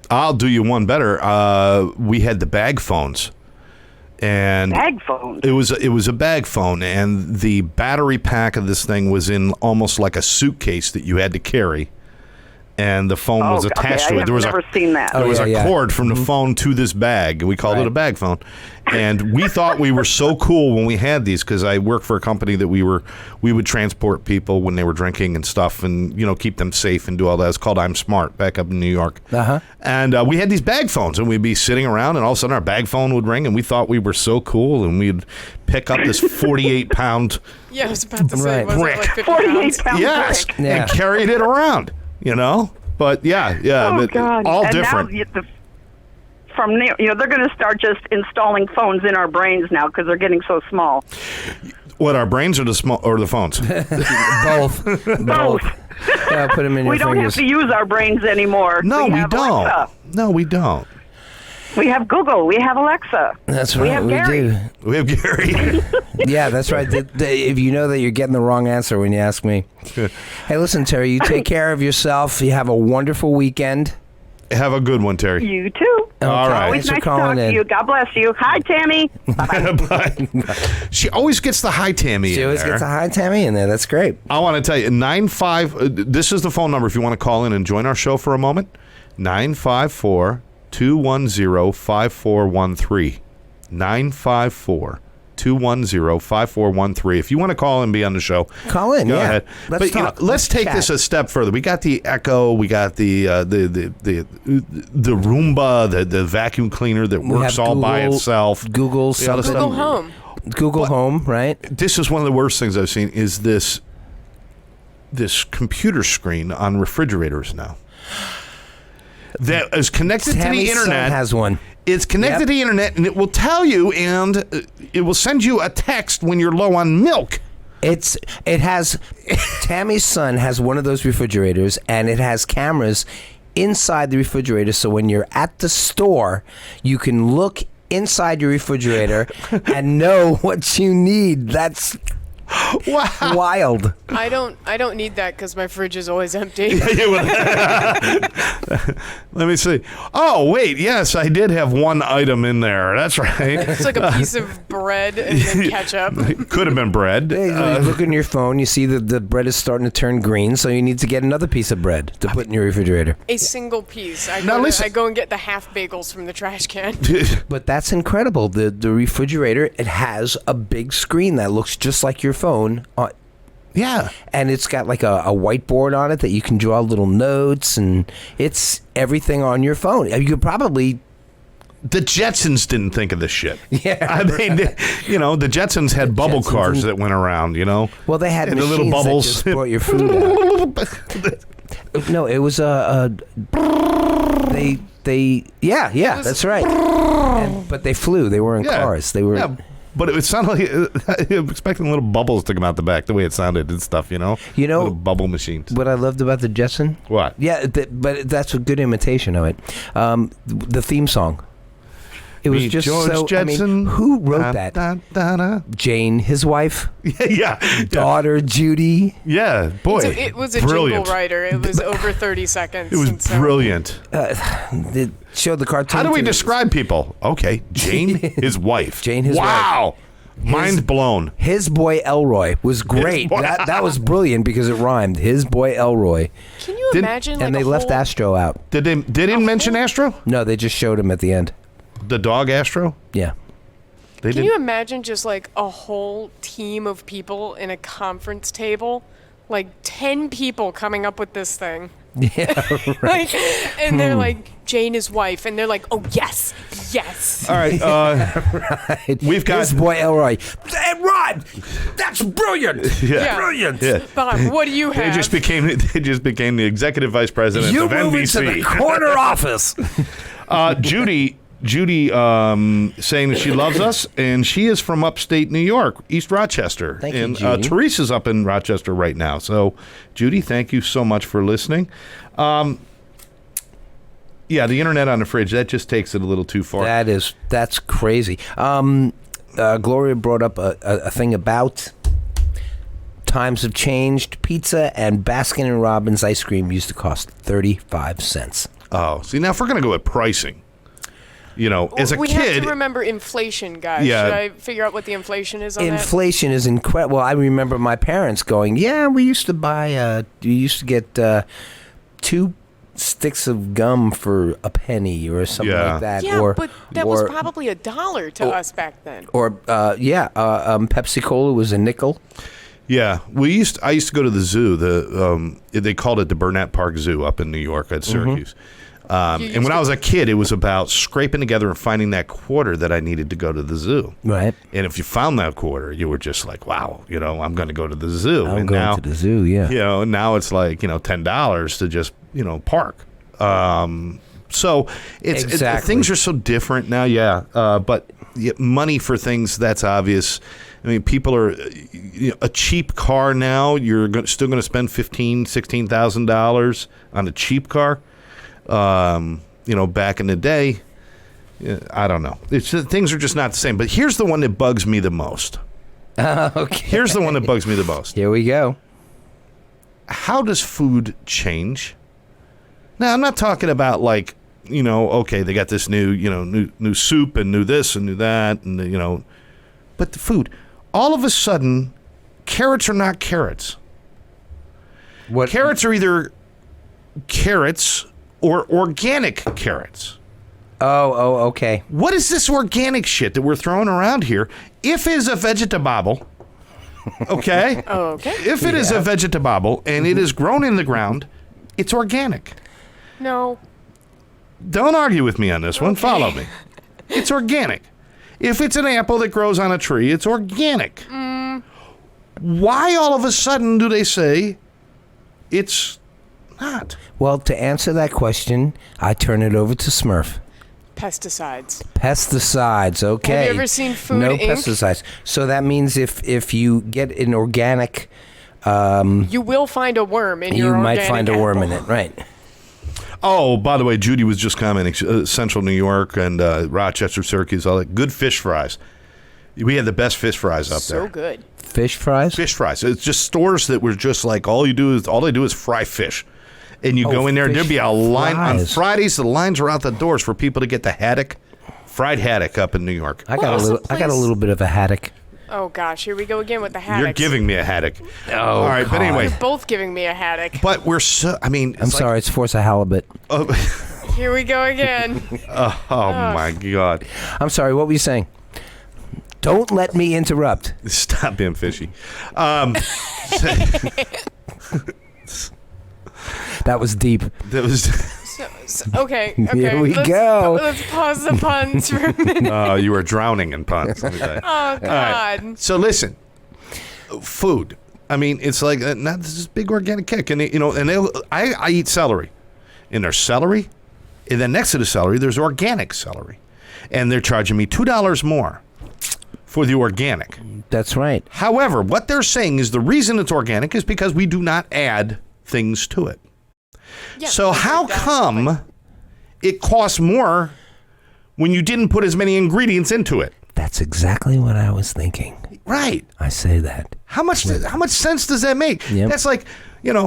I'll do you one better. We had the bag phones. And Bag phones. it was a bag phone, and the battery pack of this thing was in almost like a suitcase that you had to carry. And the phone was attached to it. I've never seen that. There was yeah. a cord from the phone to this bag. We called it a bag phone. And we thought we were so cool when we had these, because I worked for a company that we would transport people when they were drinking and stuff, and keep them safe and do all that. It's called I'm Smart, back up in New York. And we had these bag phones, and we'd be sitting around, and all of a sudden our bag phone would ring, and we thought we were so cool, and we'd pick up this 48-pound Yeah, I was about to say, Right. was it Brick. like 50 48 pounds? pound yes, brick. Yeah. and carried it around. But yeah, Oh, but God. all and different. Now, from there, they're going to start just installing phones in our brains now because they're getting so small. What, our brains or the phones? Both. Both. Yeah, put them in your We don't fingers. have to use our brains anymore. No, we have don't. Alexa. No, we don't. We have Google. We have Alexa. That's We right. have We Gary. do. We have Gary. Yeah, that's right. If you know that you're getting the wrong answer when you ask me. Hey, listen, Terry, you take care of yourself. You have a wonderful weekend. Have a good one, Terry. You too. All right. Always Thanks for nice to talk calling to in. you. God bless you. Hi, Tammy. Bye. She always gets the hi Tammy She in always there. gets a hi Tammy in there. That's great. I want to tell you, 95. This is the phone number if you want to call in and join our show for a moment. 954-210-5413. 954-210-5413. If you want to call and be on the show, Call in. go Yeah. ahead. Let's But talk. let's take this a step further. We got the Echo, we got the Roomba, the vacuum cleaner that works all by itself. Google Yeah, let's something. Google Home. Google Home, right? This is one of the worst things I've seen is this computer screen on refrigerators now that is connected to the Tammy's son internet. has one. It's connected Yep. to the internet, and it will tell you, and it will send you a text when you're low on milk. It has Tammy's son has one of those refrigerators, and it has cameras inside the refrigerator, so when you're at the store you can look inside your refrigerator and know what you need. That's Wow. wild. I don't need that because my fridge is always empty. Let me see. Oh, wait. Yes, I did have one item in there. That's right. It's like a piece of bread and then ketchup. Could have been bread. Hey, you look in your phone, you see that the bread is starting to turn green, so you need to get another piece of bread to put in your refrigerator. A single piece. Now listen- I go and get the half bagels from the trash can. But that's incredible. The refrigerator, it has a big screen that looks just like your phone, Yeah. and it's got like a whiteboard on it that you can draw little notes, and it's everything on your phone. You could probably The Jetsons didn't think of this shit. Yeah, I mean, the Jetsons had bubble Jetsons cars and- that went around, well, they had And the machines little bubbles. that just brought your food out. No, it was yeah, that's right. But they flew. They were in cars. They were. Yeah, but it sounded like I'm expecting little bubbles to come out the back, the way it sounded and stuff, little bubble machines. What I loved about the Jetson? What? Yeah, but that's a good imitation of it. The theme song. It was Meet just George so. Jetson. Who wrote that? Da. Jane, his wife, Yeah. daughter Judy. Yeah, boy. It was a brilliant. jingle writer. It was over 30 seconds. It was and so- brilliant. It showed the cartoon. How do we to- describe people? Okay, Jane, his wife. Jane, his wow. Mind blown. His boy Elroy was great. boy- That was brilliant because it rhymed. His boy Elroy, Can you imagine? and like they a left whole, Astro out. Did they mention Astro? No, they just showed him at the end. The dog Astro? Yeah. They Can did. you imagine just like a whole team of people in a conference table, like 10 people coming up with this thing? Yeah. Like, and they're like Jane, his wife, and they're like, "Oh yes, yes." All right. We've got His boy Elroy. That rhymed. That's brilliant. Yeah. Brilliant. Yeah. Bob, what do you They have? just became the executive vice president You of move into NBC. the corner office. Judy Judy saying that she loves us, and she is from upstate New York, East Rochester. Thank you, and Judy. Teresa's up in Rochester right now. So, Judy, thank you so much for listening. Yeah, the internet on the fridge, that just takes it a little too far. That's crazy. Gloria brought up a thing about times have changed. Pizza and Baskin & Robbins ice cream used to cost 35 cents. Oh, see, now if we're going to go with pricing, as a we kid... have to remember inflation, guys. Yeah. Should I figure out what the inflation is on that? Inflation is incredible. I remember my parents going, yeah, we used to get 2 sticks of gum for a penny or something like that. Yeah, but that was probably $1 to us back then. Or Pepsi Cola was a nickel. Yeah, I used to go to the zoo. They called it the Burnett Park Zoo up in New York at Syracuse. And when I was a kid, it was about scraping together and finding that quarter that I needed to go to the zoo. Right. And if you found that quarter, you were just like, wow, I'm going to go to the zoo. I'm and going now, to the zoo, yeah. Now it's like, $10 to just, park. So Exactly. things are so different now, yeah. But money for things, that's obvious. I mean, people are a cheap car now. You're still going to spend $15,000, $16,000 on a cheap car. Back in the day, I don't know. Things are just not the same. But here's the one that bugs me the most. Okay. Here's the one that bugs me the most. Here we go. How does food change? Now, I'm not talking about like, okay, they got this new soup and new this and new that and but the food. All of a sudden, carrots are not carrots. What? Carrots are either carrots or organic carrots. Oh, okay. What is this organic shit that we're throwing around here? If it is a vegetable, okay? Oh, okay. If it is a vegetable and it is grown in the ground, it's organic. No. Don't argue with me on this one. Follow me. It's organic. If it's an apple that grows on a tree, it's organic. Why all of a sudden do they say it's not? Well, to answer that question, I turn it over to Smurf. Pesticides. Pesticides, okay. Have you ever seen Food No Inc.? pesticides. So that means if you get an organic... You will find a worm in your you might organic find a worm apple. in it, right. Oh, by the way, Judy was just commenting, Central New York and Rochester, Syracuse, all that. Good fish fries. We had the best fish fries up there. So good. Fish fries? Fish fries. It's just stores that were just like all they do is fry fish. And you go in there, there'd be a line on fries. Fridays. The lines are out the doors for people to get the haddock, fried haddock up in New York. I got a little bit of a haddock. Oh, gosh. Here we go again with the haddocks. You're giving me a haddock. Oh, all right, but anyway. You're both giving me a haddock. But we're so. I mean, I'm sorry, it's Forza halibut. Here we go again. Oh my God! I'm sorry, what were you saying? Don't let me interrupt. Stop being fishy. That was deep. That was. Okay. Here we go. Let's pause the puns for a minute. You were drowning in puns. Let me tell you. Oh, God. Right. So listen, food. I mean, it's like not this big organic kick, and I eat celery, and there's celery, and then next to the celery there's organic celery, and they're charging me $2 more for the organic. That's right. However, what they're saying is the reason it's organic is because we do not add things to it. Yeah, So how come it costs more when you didn't put as many ingredients into it? That's exactly what I was thinking. Right. I say that. How much sense does that make? Yep. That's like, If you're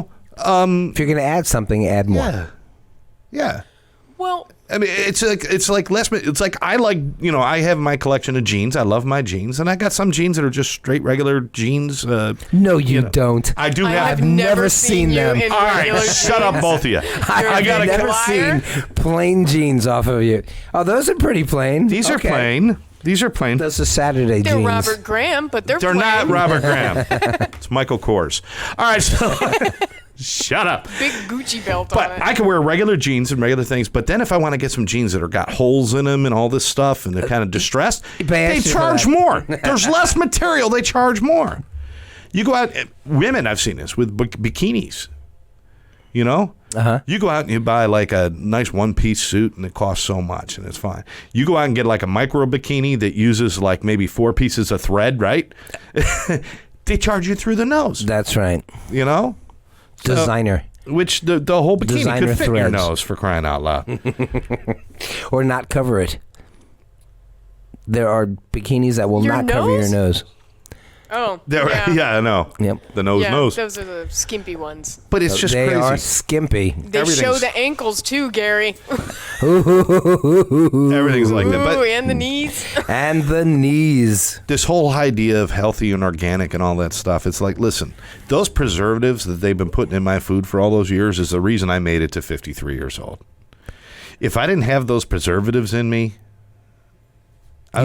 going to add something, add more. Yeah. Well, I mean, it's like less. It's like I have my collection of jeans. I love my jeans, and I got some jeans that are just straight regular jeans. No, you don't. I do I've have. never seen you them. in All right, regular shut up, jeans. both of you. I've got a never liar. seen plain jeans off of you. Oh, those are pretty plain. These are Okay. plain. These are plain. Those are Saturday They're jeans. Robert Graham, but they're They're plain. not Robert Graham. It's Michael Kors. All right, so shut up. Big Gucci belt But on it. I can wear regular jeans and regular things. But then if I want to get some jeans that are got holes in them and all this stuff and they're kind of distressed, they charge more. There's less material. They charge more. You go out, women, I've seen this with bikinis. You know? Uh-huh. You go out and you buy like a nice one-piece suit and it costs so much and it's fine. You go out and get like a micro bikini that uses like maybe 4 pieces of thread, right? They charge you through the nose. That's right. You know? Designer. Which the whole bikini Designer could fit in your threads. nose, for crying out loud. Or not cover it. There are bikinis that will Your not cover your nose? nose. Oh, Yeah, I know. Yep. The nose yeah, knows. those are the skimpy ones. But it's just They crazy. are skimpy. They show Everything's- the ankles too, Gary. Everything's like that. Ooh, But and the knees. And the knees. this whole idea of healthy and organic and all that stuff, it's like, listen, those preservatives that they've been putting in my food for all those years is the reason I made it to 53 years old. If I didn't have those preservatives in me,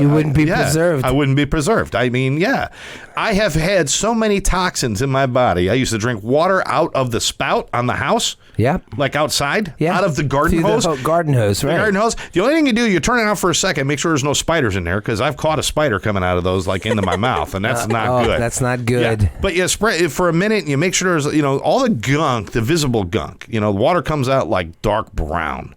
You wouldn't be preserved. I wouldn't be preserved. I mean, yeah. I have had so many toxins in my body. I used to drink water out of the spout on the house. Yep. Like outside. Yeah. Out of the garden Through hose. the garden hose, The right. garden hose. The only thing you do, you turn it on for a second, make sure there's no spiders in there, because I've caught a spider coming out of those like into my mouth, and that's not good. That's not good. Yeah. But you spray it for a minute, and you make sure there's, all the gunk, the visible gunk. The water comes out like dark brown.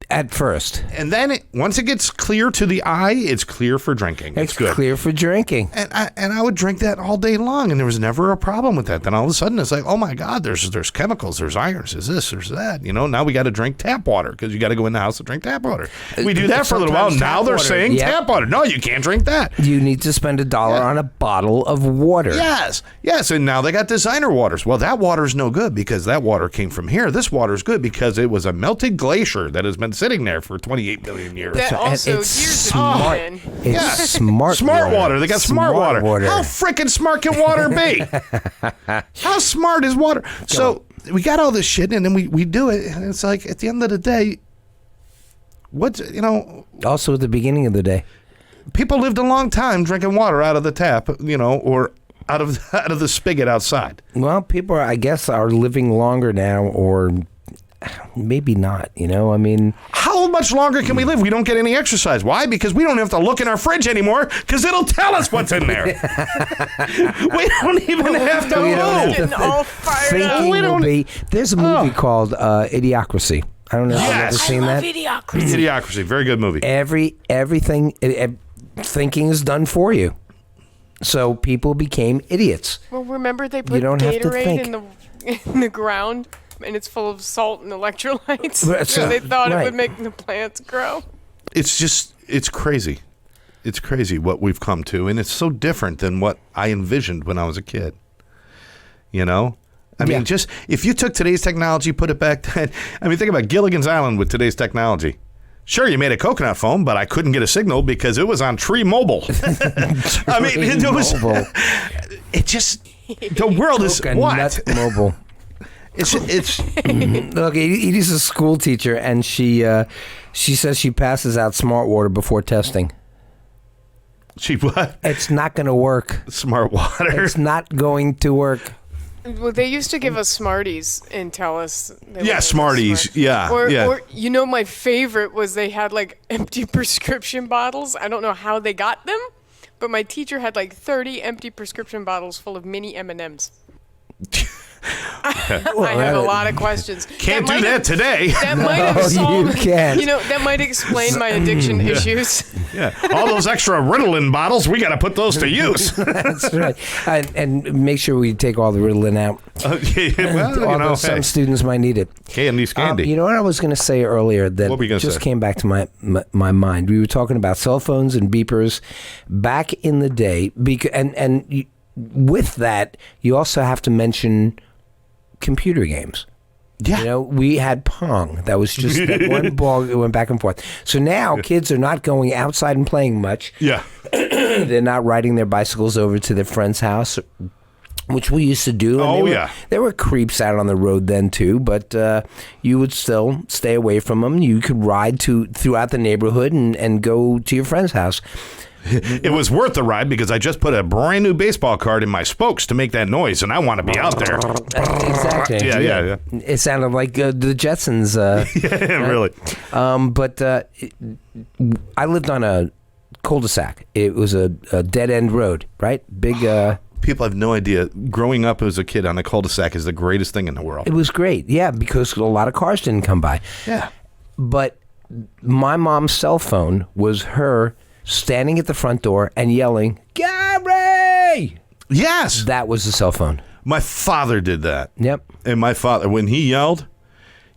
At first. And then once it gets clear to the eye, it's clear for drinking. It's good. Clear for drinking. And I would drink that all day long, and there was never a problem with that. Then all of a sudden, it's like, oh my God, there's chemicals, there's irons, there's this, there's that. Now we got to drink tap water because you got to go in the house to drink tap water. We do that for a little while. Sometimes Now tap they're water. saying Yep. tap water. No, you can't drink that. You need to spend $1 on a bottle of water. Yes. And now they got designer waters. Well, that water's no good because that water came from here. This water's good because it was a melted glacier that has been sitting there for 28 million years. That And also it's years smart. ago. It's Yeah. smart water. They got smart water. How freaking smart can water be? How smart is water? So we got all this shit, and then we do it, and it's like at the end of the day, Also at the beginning of the day. people lived a long time drinking water out of the tap, or out of the spigot outside. Well, people, I guess, are living longer now, or maybe not. I mean, How much longer can we live? We don't get any exercise. Why? Because we don't have to look in our fridge anymore because it'll tell us what's in there. We don't even have to We don't have move. to Getting all fired thinking up. we will don't- be. There's a movie called Idiocracy. I don't know if you've ever Yes. seen that. Idiocracy. Idiocracy. Very good movie. Everything, thinking is done for you. So people became idiots. Well, remember they put You don't have to Gatorade think. in the ground, and it's full of salt and electrolytes. Right, so- they thought right. it would make the plants grow. It's crazy. It's crazy what we've come to, and it's so different than what I envisioned when I was a kid. I mean, Yeah. just if you took today's technology, put it back then. I mean, think about Gilligan's Island with today's technology. Sure, you made a coconut phone, but I couldn't get a signal because it was on Tree Mobile. I mean, it was. Mobile. It just the world is what? Coconut Mobile. It's Look, Edie's a school teacher, and she says she passes out smart water before testing. she what? It's not going to work. Smart water. It's not going to work. Well, they used to give us Smarties and tell us. They Yeah, were Smarties. smart. Yeah, Or, yeah. or my favorite was they had like empty prescription bottles. I don't know how they got them, but my teacher had like 30 empty prescription bottles full of mini M&Ms. I have a lot of questions. Can't do might that have- today. That might have No, you solved. can't. That might explain my addiction issues. Yeah, all those extra Ritalin bottles, we got to put those to use. That's right. And make sure we take all the Ritalin out. Well, Although some students might need it. candy's candy. You know what I was going to say earlier that What were you gonna just say? came back to my mind. We were talking about cell phones and beepers back in the day, with that, you also have to mention computer games. Yeah. We had Pong. That was just that one ball that went back and forth. So now kids are not going outside and playing much. Yeah. They're not riding their bicycles over to their friend's house, which we used to do. And Oh, there were creeps out on the road then too, but you would still stay away from them. You could ride throughout the neighborhood and go to your friend's house. It was worth the ride because I just put a brand new baseball card in my spokes to make that noise, and I want to be out there. Exactly. Yeah. It sounded like the Jetsons. Yeah, really. But I lived on a cul-de-sac. It was a dead-end road, right? Big People have no idea. Growing up as a kid on a cul-de-sac is the greatest thing in the world. It was great, yeah, because a lot of cars didn't come by. Yeah. But my mom's cell phone was her standing at the front door and yelling, Gary! Yes. That was the cell phone. My father did that. Yep. And my father, when he yelled,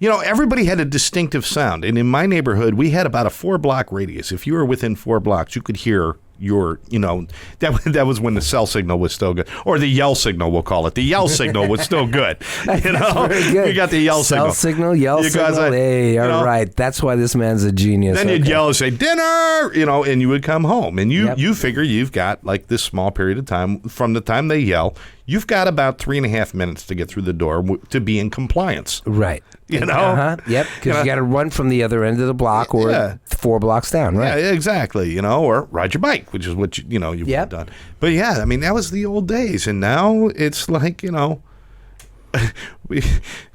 everybody had a distinctive sound. And in my neighborhood, we had about a 4-block radius. If you were within 4 blocks, you could hear that was when the cell signal was still good, or the yell signal, we'll call it. The yell signal was still good. Very good. You got the yell Cell signal, yell signal. Hey, all right. That's why this man's a genius. Then you'd yell and say dinner, and you would come home, and you figure you've got like this small period of time from the time they yell. You've got about 3.5 minutes to get through the door to be in compliance. Right. Yep. Because you got to run from the other end of the block or 4 blocks down. Right. Yeah, exactly. Or ride your bike, which is what you've done. But yeah, I mean that was the old days, and now it's like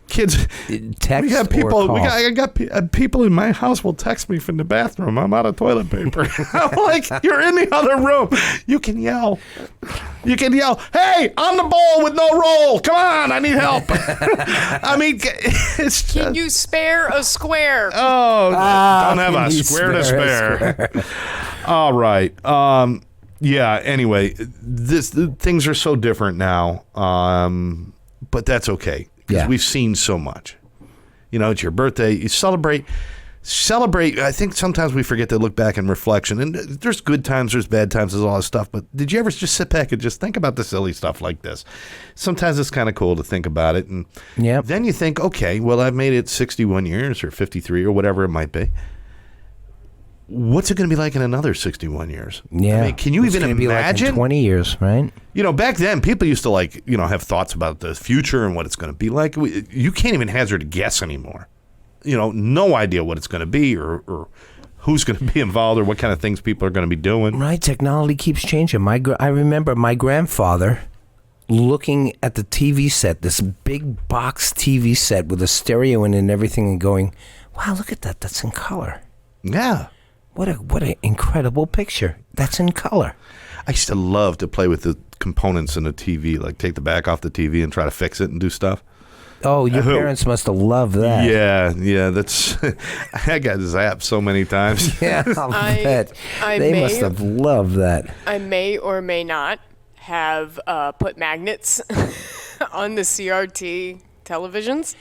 kids. Text we got people. or call. I got people in my house will text me from the bathroom. I'm out of toilet paper. I'm like, you're in the other room. You can yell. Hey, I'm the bowl with no roll. Come on, I need help. I mean, it's just. Can you spare a square? Oh, don't have a square to spare. All right. Yeah. Anyway, things are so different now. But that's okay. Because we've seen so much. It's your birthday. You celebrate. I think sometimes we forget to look back in reflection. And there's good times, there's bad times, there's all this stuff. But did you ever just sit back and just think about the silly stuff like this? Sometimes it's kind of cool to think about it. And then you think, okay, well, I've made it 61 years or 53 or whatever it might be. What's it going to be like in another 61 years? Yeah. I mean, can you even imagine? Like in 20 years, right? Back then, people used to have thoughts about the future and what it's going to be like. You can't even hazard a guess anymore. No idea what it's going to be or who's going to be involved or what kind of things people are going to be doing. Right. Technology keeps changing. I remember my grandfather looking at the TV set, this big box TV set with a stereo in it and everything, and going, wow, look at that. That's in color. Yeah. What an incredible picture. That's in color. I used to love to play with the components in the TV, like take the back off the TV and try to fix it and do stuff. Oh, your parents must have loved that. Yeah, that's. I got zapped so many times. Yeah, I'll bet. They must have loved that. I may or may not have put magnets on the CRT televisions,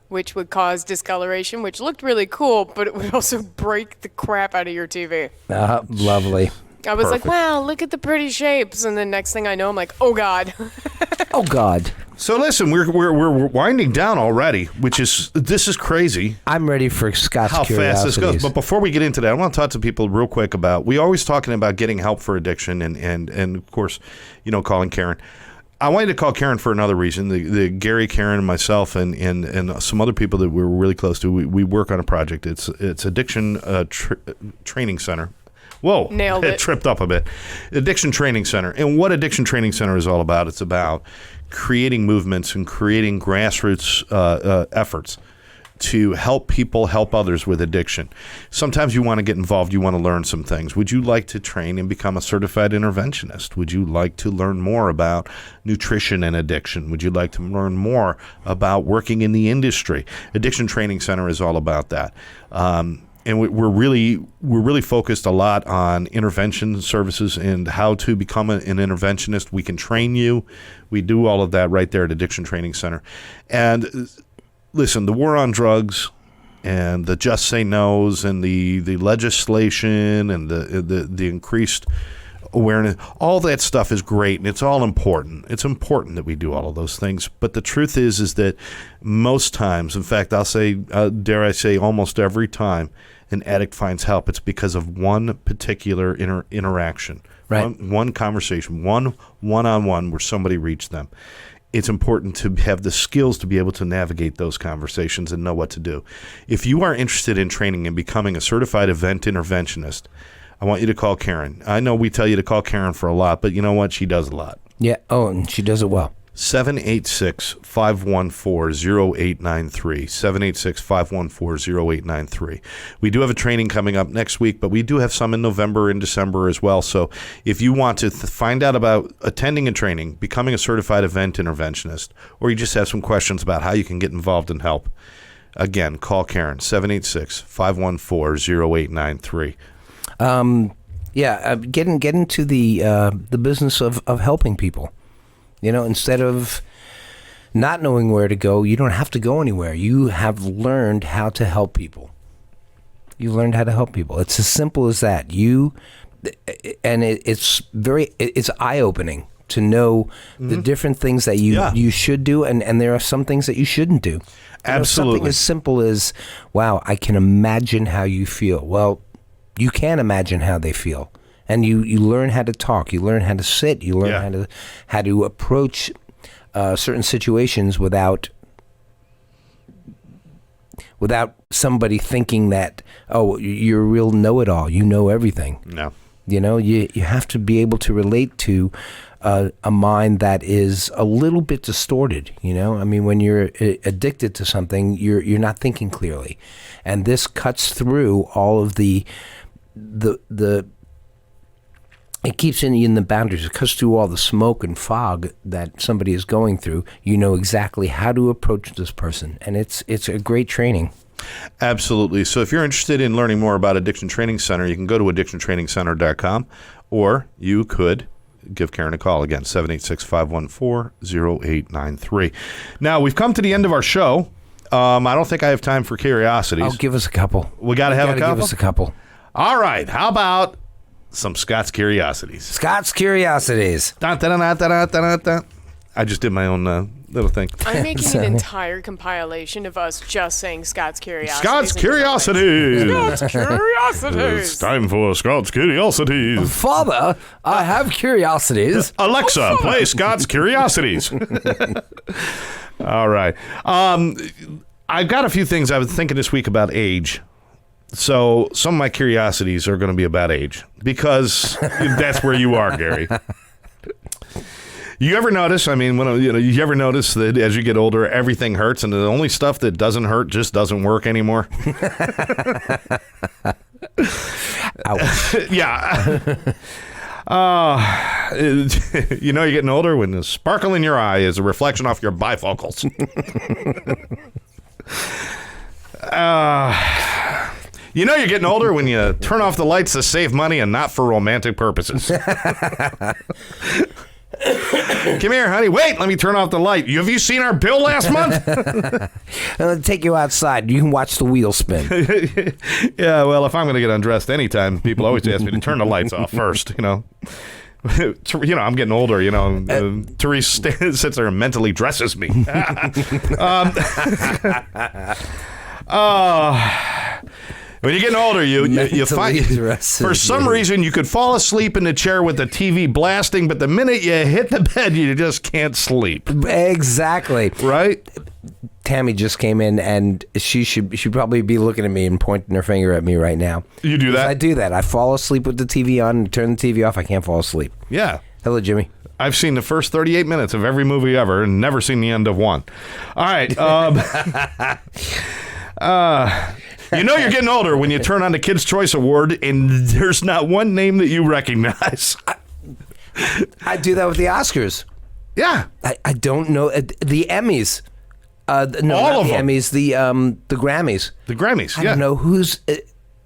which would cause discoloration, which looked really cool, but it would also break the crap out of your TV. Lovely. I was like, wow, look at the pretty shapes. And then next thing I know, I'm like, oh, God. Oh, God. So listen, we're winding down already, this is crazy. I'm ready for Scott's how curiosities. fast this goes. But before we get into that, I want to talk to people real quick about, we always talking about getting help for addiction and of course, calling Karen. I wanted to call Karen for another reason. The Gary, Karen, and myself, and some other people that we're really close to. We work on a project. It's Addiction Training Center. Whoa, nailed it. Tripped up a bit. Addiction Training Center, and what Addiction Training Center is all about. It's about creating movements and creating grassroots efforts to help people help others with addiction. Sometimes you want to get involved, you want to learn some things. Would you like to train and become a certified interventionist? Would you like to learn more about nutrition and addiction? Would you like to learn more about working in the industry? Addiction Training Center is all about that. And we're really focused a lot on intervention services and how to become an interventionist. We can train you. We do all of that right there at Addiction Training Center. And listen, the war on drugs and the just say no's and the legislation and the increased awareness, all that stuff is great and it's all important. It's important that we do all of those things. But the truth is that most times, in fact, I'll say, dare I say, almost every time an addict finds help, it's because of one particular interaction, right? One conversation, one-on-one where somebody reached them. It's important to have the skills to be able to navigate those conversations and know what to do. If you are interested in training and becoming a certified event interventionist, I want you to call Karen. I know we tell you to call Karen for a lot, but you know what? She does a lot. Yeah. Oh, and she does it well. 786-514-0893. 786-514-0893. We do have a training coming up next week, but we do have some in November and December as well. So if you want to find out about attending a training, becoming a certified event interventionist, or you just have some questions about how you can get involved and help, again, call Karen, 786-514-0893. Get into the business of helping people. You know, instead of not knowing where to go, you don't have to go anywhere. You have learned how to help people. You learned how to help people. It's as simple as that. It's eye-opening to know the different things that you should do, and there are some things that you shouldn't do. Absolutely. Something as simple as, wow, I can imagine how you feel. Well, you can imagine how they feel. And you learn how to talk. You learn how to sit. You learn how to approach certain situations without somebody thinking that, oh, you're a real know-it-all. You know everything. No. You know, you have to be able to relate to a mind that is a little bit distorted. You know, I mean, when you're addicted to something, you're not thinking clearly, and this cuts through all of the it keeps in the boundaries. It cuts through all the smoke and fog that somebody is going through. You know exactly how to approach this person, and it's a great training. Absolutely. So if you're interested in learning more about Addiction Training Center, you can go to addictiontrainingcenter.com, or you could give Karen a call again, 786-514-0893. Now, we've come to the end of our show. I don't think I have time for curiosities. Oh, give us a couple. We got to have a couple? Give us a couple. All right. How about some Scott's Curiosities? Scott's Curiosities. Dun, dun, dun, dun, dun, dun, dun. I just did my own little thing. I'm making an entire compilation of us just saying Scott's Curiosities. Scott's Curiosities. Scott's Curiosities. It's time for Scott's Curiosities. Father, I have curiosities. Alexa, play Scott's Curiosities. All right. I've got a few things I was thinking this week about age. So some of my curiosities are going to be about age, because that's where you are, Gary. You ever notice, I mean, you ever notice that as you get older, everything hurts, and the only stuff that doesn't hurt just doesn't work anymore? Ouch. Yeah. You know you're getting older when the sparkle in your eye is a reflection off your bifocals. You know you're getting older when you turn off the lights to save money and not for romantic purposes. Come here, honey. Wait, let me turn off the light. Have you seen our bill last month? I'll take you outside. You can watch the wheel spin. Yeah, well, if I'm going to get undressed anytime, people always ask me to turn the lights off first, you know. I'm getting older, Therese sits there and mentally dresses me. When you're getting older, you find, for some reason, you could fall asleep in the chair with the TV blasting, but the minute you hit the bed, you just can't sleep. Exactly. Right? Tammy just came in, and she should probably be looking at me and pointing her finger at me right now. You do that? I do that. I fall asleep with the TV on and turn the TV off. I can't fall asleep. Yeah. Hello, Jimmy. I've seen the first 38 minutes of every movie ever and never seen the end of one. All right. You know you're getting older when you turn on the Kids' Choice Award and there's not one name that you recognize. I do that with the Oscars. Yeah. I don't know. The Emmys. All of them. Emmys, the Grammys. The Grammys, I don't know who's...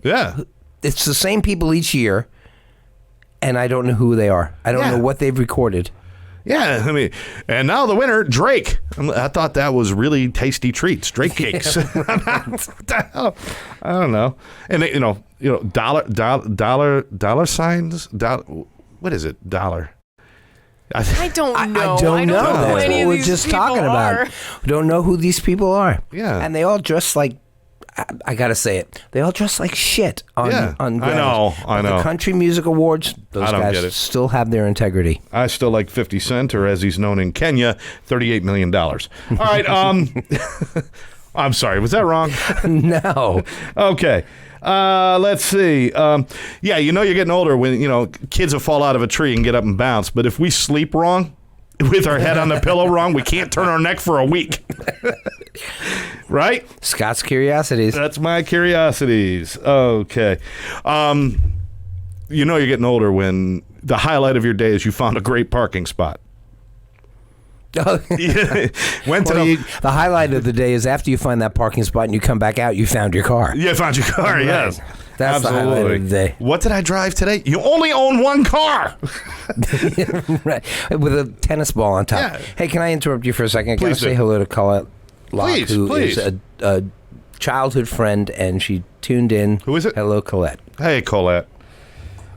yeah. It's the same people each year, and I don't know who they are. I don't know what they've recorded. Yeah, I mean, and now the winner, Drake. I thought that was really tasty treats, Drake cakes. What the hell? I don't know. And they, dollar signs. What is it? Dollar. I don't know. I don't know. Who That's any what of we're these just people talking about. are. We don't know who these people are. Yeah. And they all dress like, I gotta say it, they all dress like shit on Grammys. I know. The Country Music Awards, those I don't get guys it. still have their integrity. I still like 50 Cent, or as he's known in Kenya, $38 million. All right. I'm sorry. Was that wrong? No. Okay. Let's see. You're getting older when, kids will fall out of a tree and get up and bounce. But if we sleep wrong, with our head on the pillow wrong. We can't turn our neck for a week. Right? Scott's curiosities. That's my curiosities. Okay. You know you're getting older when the highlight of your day is you found a great parking spot. Oh. Went to The highlight of the day is after you find that parking spot and you come back out, you found your car. Yeah, found your car, Right. yes. That's the highlight of the day. What did I drive today? You only own one car. Right. With a tennis ball on top. Yeah. Hey, can I interrupt you for a second? Can I Please say do. hello to Colette Locke, Please, who please. is a childhood friend, and she tuned in. Who is it? Hello, Colette. Hey, Colette.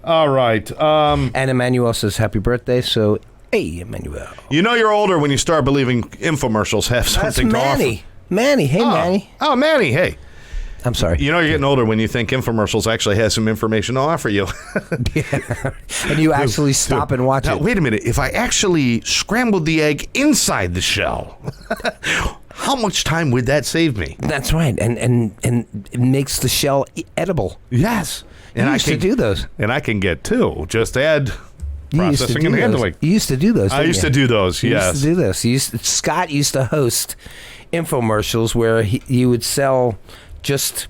All right. And Emmanuel says happy birthday, so hey, Emmanuel. You know you're older when you start believing infomercials have That's something to offer. Manny. Manny. Hey, Manny. Oh, Manny, hey. I'm sorry. You know you're getting older when you think infomercials actually has some information to offer you. And you actually stop and watch Now, it. wait a minute. If I actually scrambled the egg inside the shell, how much time would that save me? That's right. And it makes the shell edible. Yes. You used to do those. And I can get two. Just add You used to processing do and those. handling. You used to do those. I didn't used you? to do those, You yes. used to do this. Scott used to host infomercials where he would sell just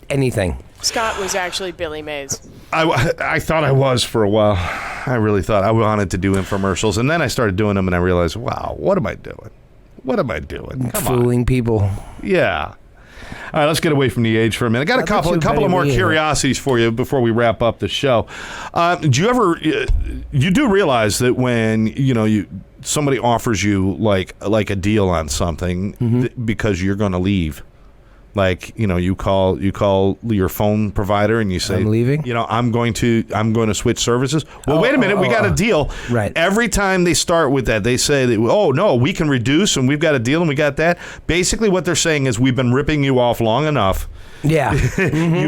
anything. Scott was actually Billy Mays. I thought I was for a while. I really thought I wanted to do infomercials. And then I started doing them and I realized, wow, what am I doing? What am I doing? Come on. Fooling people. Yeah. All right, let's get away from the age for a minute. I got a couple of more curiosities for you before we wrap up the show. Do you ever you do realize that when somebody offers you like a deal on something because you're going to leave? Like, you call your phone provider and you say, I'm leaving? I'm going to switch services. Well, wait a minute, we got a deal. Right. Every time they start with that, they say that, oh, no, we can reduce and we've got a deal and we got that. Basically what they're saying is we've been ripping you off long enough. Yeah.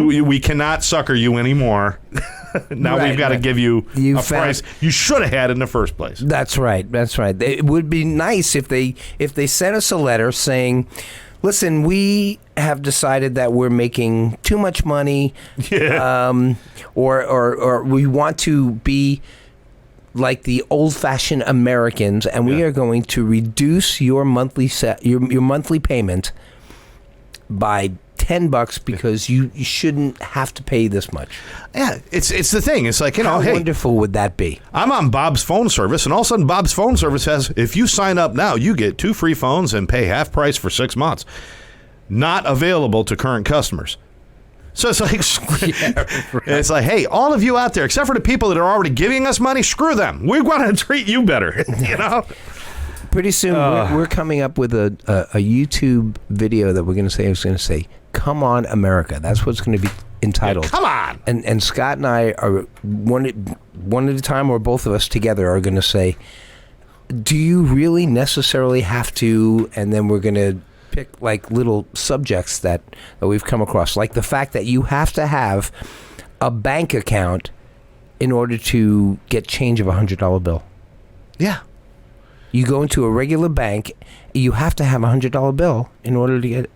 We cannot sucker you anymore. Now Right, we've got to right. give you You a found- price you should have had in the first place. That's right. It would be nice if they sent us a letter saying, listen, we have decided that we're making too much money, or we want to be like the old-fashioned Americans, and we are going to reduce your monthly your monthly payment by $10 because you shouldn't have to pay this much. Yeah, it's the thing. It's like, How hey, wonderful would that be? I'm on Bob's phone service, and all of a sudden Bob's phone service says, if you sign up now, you get 2 free phones and pay half price for 6 months. Not available to current customers. So it's like, it's like, hey, all of you out there, except for the people that are already giving us money, screw them. We want to treat you better, Pretty soon, we're coming up with a YouTube video that we're going to say, "Come on, America." That's what's going to be entitled. Come on. And Scott and I are one at a time, or both of us together are going to say, "Do you really necessarily have to?" And then we're going to pick like little subjects that we've come across, like the fact that you have to have a bank account in order to get change of $100 bill. Yeah. You go into a regular bank, you have to have a $100 bill in order to get.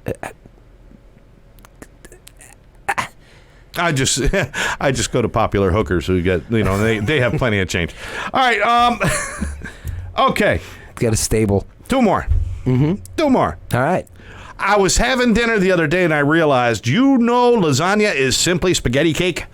I just go to popular hookers who get, they have plenty of change. All right. Okay. Get a stable. 2 more. Mm-hmm. 2 more. All right. I was having dinner the other day and I realized, lasagna is simply spaghetti cake?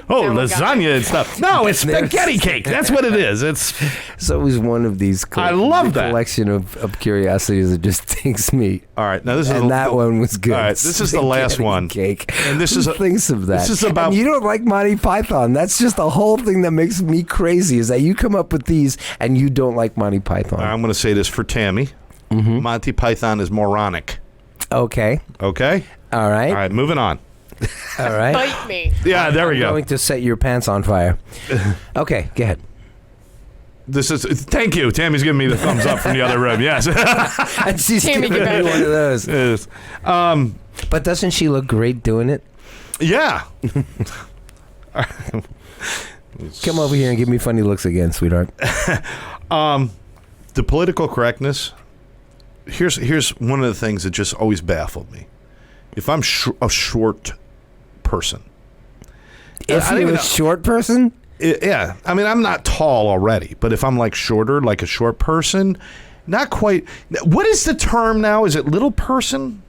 Oh, Now we got lasagna and stuff. No, it's spaghetti cake. That's what it is. It's always one of these. I love that collection of curiosities that just takes me. all right. Now this is And that one was good. All right, this is the last Spaghetti one. Cake. And this Who is a- thinks of that. this is about- And you don't like Monty Python. That's just the whole thing that makes me crazy. Is that you come up with these and you don't like Monty Python. I'm going to say this for Tammy. Monty Python is moronic. Okay. Okay. All right. All right. Moving on. All right. Bite me. Yeah. There we I'm go. going to set your pants on fire. Okay. Go ahead. Thank you. Tammy's giving me the thumbs up from the other room. Yes. And she's Tammy, giving get me back. one of those. Yes. But doesn't she look great doing it? Yeah. Come over here and give me funny looks again, sweetheart. The political correctness. Here's one of the things that just always baffled me. If I'm a short person, If I don't you're even a know. short person, Yeah, I mean, I'm not tall already, but if I'm like shorter, like a short person, not quite. What is the term now? Is it little person?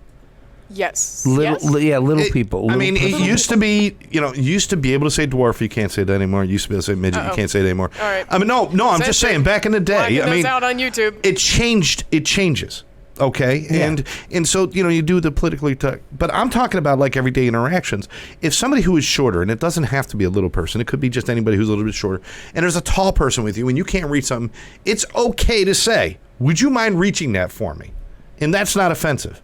Yes. Little, yes. yeah, little people. I Little mean, it used to be, used to be able to say dwarf. You can't say that anymore. It used to be able to say midget. You can't say it anymore. All right. I mean, no, I'm just saying. Back in the day, Blocking I mean, those out on YouTube. it changed. It changes. Okay, Yeah. and so you do the politically, but I'm talking about like everyday interactions. If somebody who is shorter, and it doesn't have to be a little person, it could be just anybody who's a little bit shorter, and there's a tall person with you, and you can't reach something, it's okay to say, "Would you mind reaching that for me?" And that's not offensive.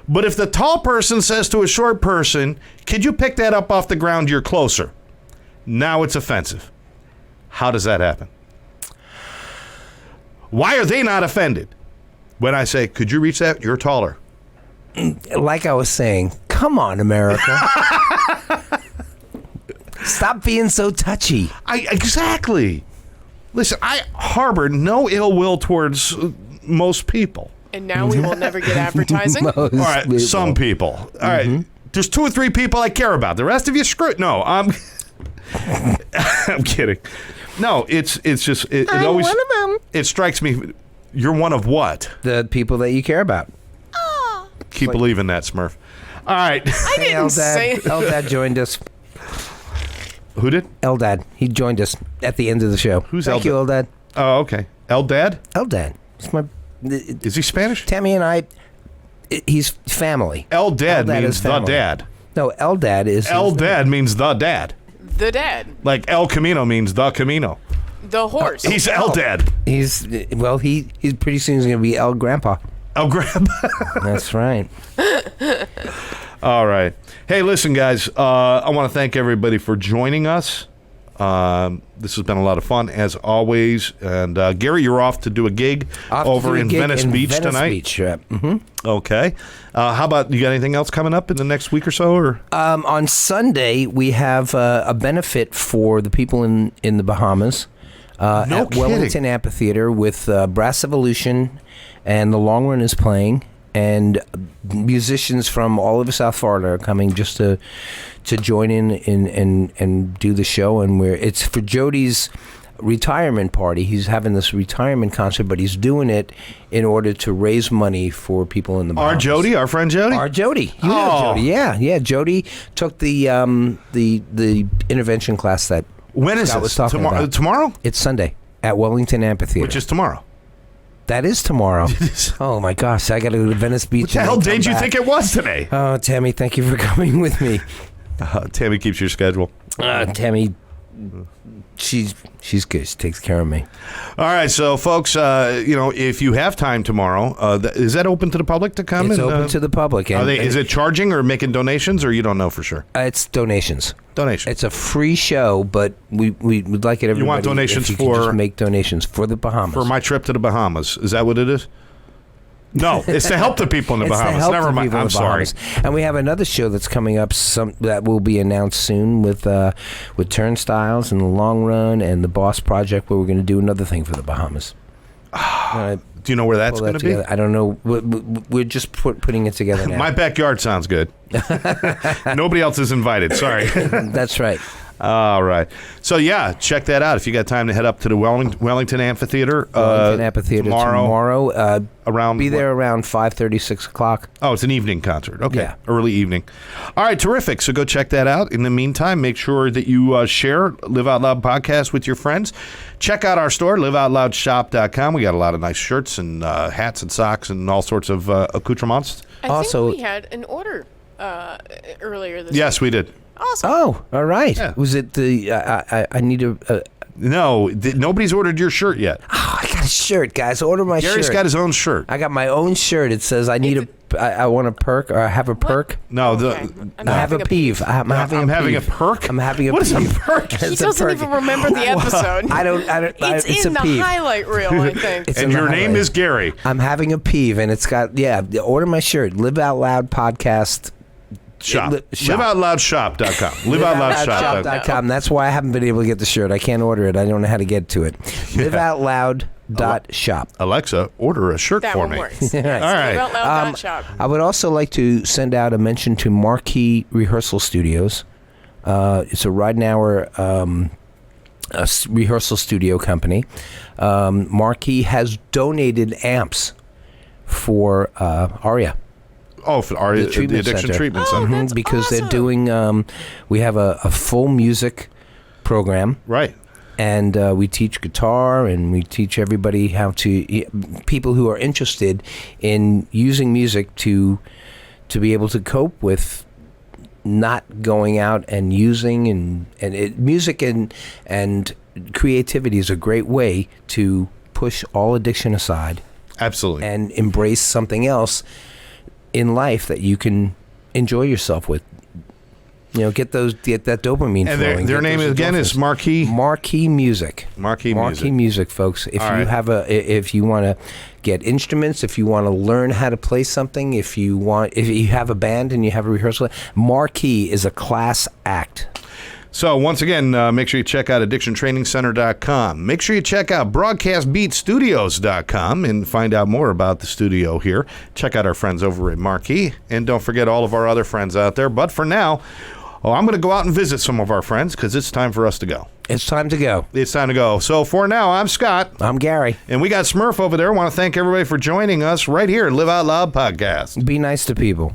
But if the tall person says to a short person, "Could you pick that up off the ground? You're closer," now it's offensive. How does that happen? Why are they not offended? When I say, "Could you reach that? You're taller." Like I was saying, come on, America. Stop being so touchy. Exactly. Listen, I harbor no ill will towards most people. And now we will never get advertising. All right, some people. All right, there's 2 or 3 people I care about. The rest of you, screw it. No, I'm kidding. No, it's just it always one of them. It strikes me. You're one of what? The people that you care about. Keep believing that, Smurf. All right. I didn't say it. Eldad joined us. Who did? Eldad. He joined us at the end of the show. Who's Thank Eldad? you, Eldad. Oh, okay. Eldad? Eldad. It's my. Is he Spanish? Tammy and I. He's family. Eldad means is the family. dad. No, Eldad is. Eldad means the dad. The dad. Like El Camino means the Camino. The horse. He's Eldad. He's pretty soon he's going to be El Grandpa. El Grandpa. That's right. All right. Hey, listen, guys. I want to thank everybody for joining us. This has been a lot of fun, as always. And Gary, you're off to do a gig over in Venice Beach tonight. Beach, yeah. Okay. How about, you got anything else coming up in the next week or so? Or On Sunday, we have a benefit for the people in the Bahamas. At kidding. Wellington Amphitheater with Brass Evolution, and the Long Run is playing, and musicians from all over South Florida are coming just to join in and do the show. And it's for Jody's retirement party. He's having this retirement concert, but he's doing it in order to raise money for people in the Bahamas. our friend Jody? Our Jody. You know Jody. Yeah. Jody took the intervention class that When is Scott this? was talking about. Tomorrow? It's Sunday at Wellington Amphitheater. Which is tomorrow. That is tomorrow. Oh my gosh, I got to go to Venice Beach. What the hell did you think it was today? Oh, Tammy, thank you for coming with me. Tammy keeps your schedule. Tammy, she's good. She takes care of me. All right, so folks, if you have time tomorrow, is that open to the public to come? It's open to the public. And, is it charging or making donations, or you don't know for sure? It's donations. Donations. It's a free show, but we would like it. Everybody, You want donations if you could just make donations for the Bahamas. For my trip to the Bahamas. Is that what it is? No, it's to help the people in the It's to Bahamas. help Never the mind. people in I'm the sorry. Bahamas. And we have another show that's coming up that will be announced soon with Turnstiles and the Long Run and the Boss Project, where we're going to do another thing for the Bahamas. Do you know where that's going to be? I don't know. We're just putting it together now. My backyard sounds good. Nobody else is invited. Sorry. That's right. All right. So, yeah, check that out. If you got time to head up to the Wellington Amphitheater. Wellington Amphitheater tomorrow. Around be there around 5:30, 6 o'clock. Oh, it's an evening concert. Okay. Yeah. Early evening. All right, terrific. So go check that out. In the meantime, make sure that you share Live Out Loud podcast with your friends. Check out our store, liveoutloudshop.com. We got a lot of nice shirts and hats and socks and all sorts of accoutrements. I think we had an order earlier this Yes, we did. Awesome. Oh, all right. Yeah. Was it the I need a No, nobody's ordered your shirt yet. Oh, I got a shirt, guys. Order my Gary's shirt. got his own shirt. I got my own shirt. It says I need I want a perk, or I have a perk. No, Okay. I have a peeve. I'm having a perk. I'm having a What is peeve. a perk? He It's a doesn't perk. even remember the episode. I don't. It's in a the peeve. highlight reel, I think. It's And in the your name highlight. is Gary. I'm having a peeve, and it's got order my shirt. Live Out Loud podcast. Shop. Shop. LiveOutLoudShop.com. LiveOutLoudShop.com. LiveOutLoudShop.com. That's why I haven't been able to get the shirt. I can't order it. I don't know how to get to it. LiveOutLoud.shop. Alexa, order a shirt That for one me. works. All right. Live Out Loud shop. I would also like to send out a mention to Marquee Rehearsal Studios. It's a Ride an Hour rehearsal studio company. Marquee has donated amps for ARIA. Oh, for our, the Addiction Center. Treatment Oh, Center. that's Because they're awesome. doing, we have a full music program. Right. And we teach guitar, and we teach everybody how to, people who are interested in using music to be able to cope with not going out and using, music and creativity is a great way to push all addiction aside Absolutely. and embrace something else in life that you can enjoy yourself with. Get that dopamine And flowing. their name again is Marquee. Marquee Music. Marquee Music, folks. If All you right. if you want to get instruments, if you want to learn how to play something, if you have a band and you have a rehearsal, Marquee is a class act. So once again, make sure you check out addictiontrainingcenter.com. Make sure you check out broadcastbeatstudios.com and find out more about the studio here. Check out our friends over at Marquee, and don't forget all of our other friends out there. But for now, I'm going to go out and visit some of our friends because it's time for us to go. It's time to go. It's time to go. So for now, I'm Scott. I'm Gary. And we got Smurf over there. I want to thank everybody for joining us right here at Live Out Loud Podcast. Be nice to people.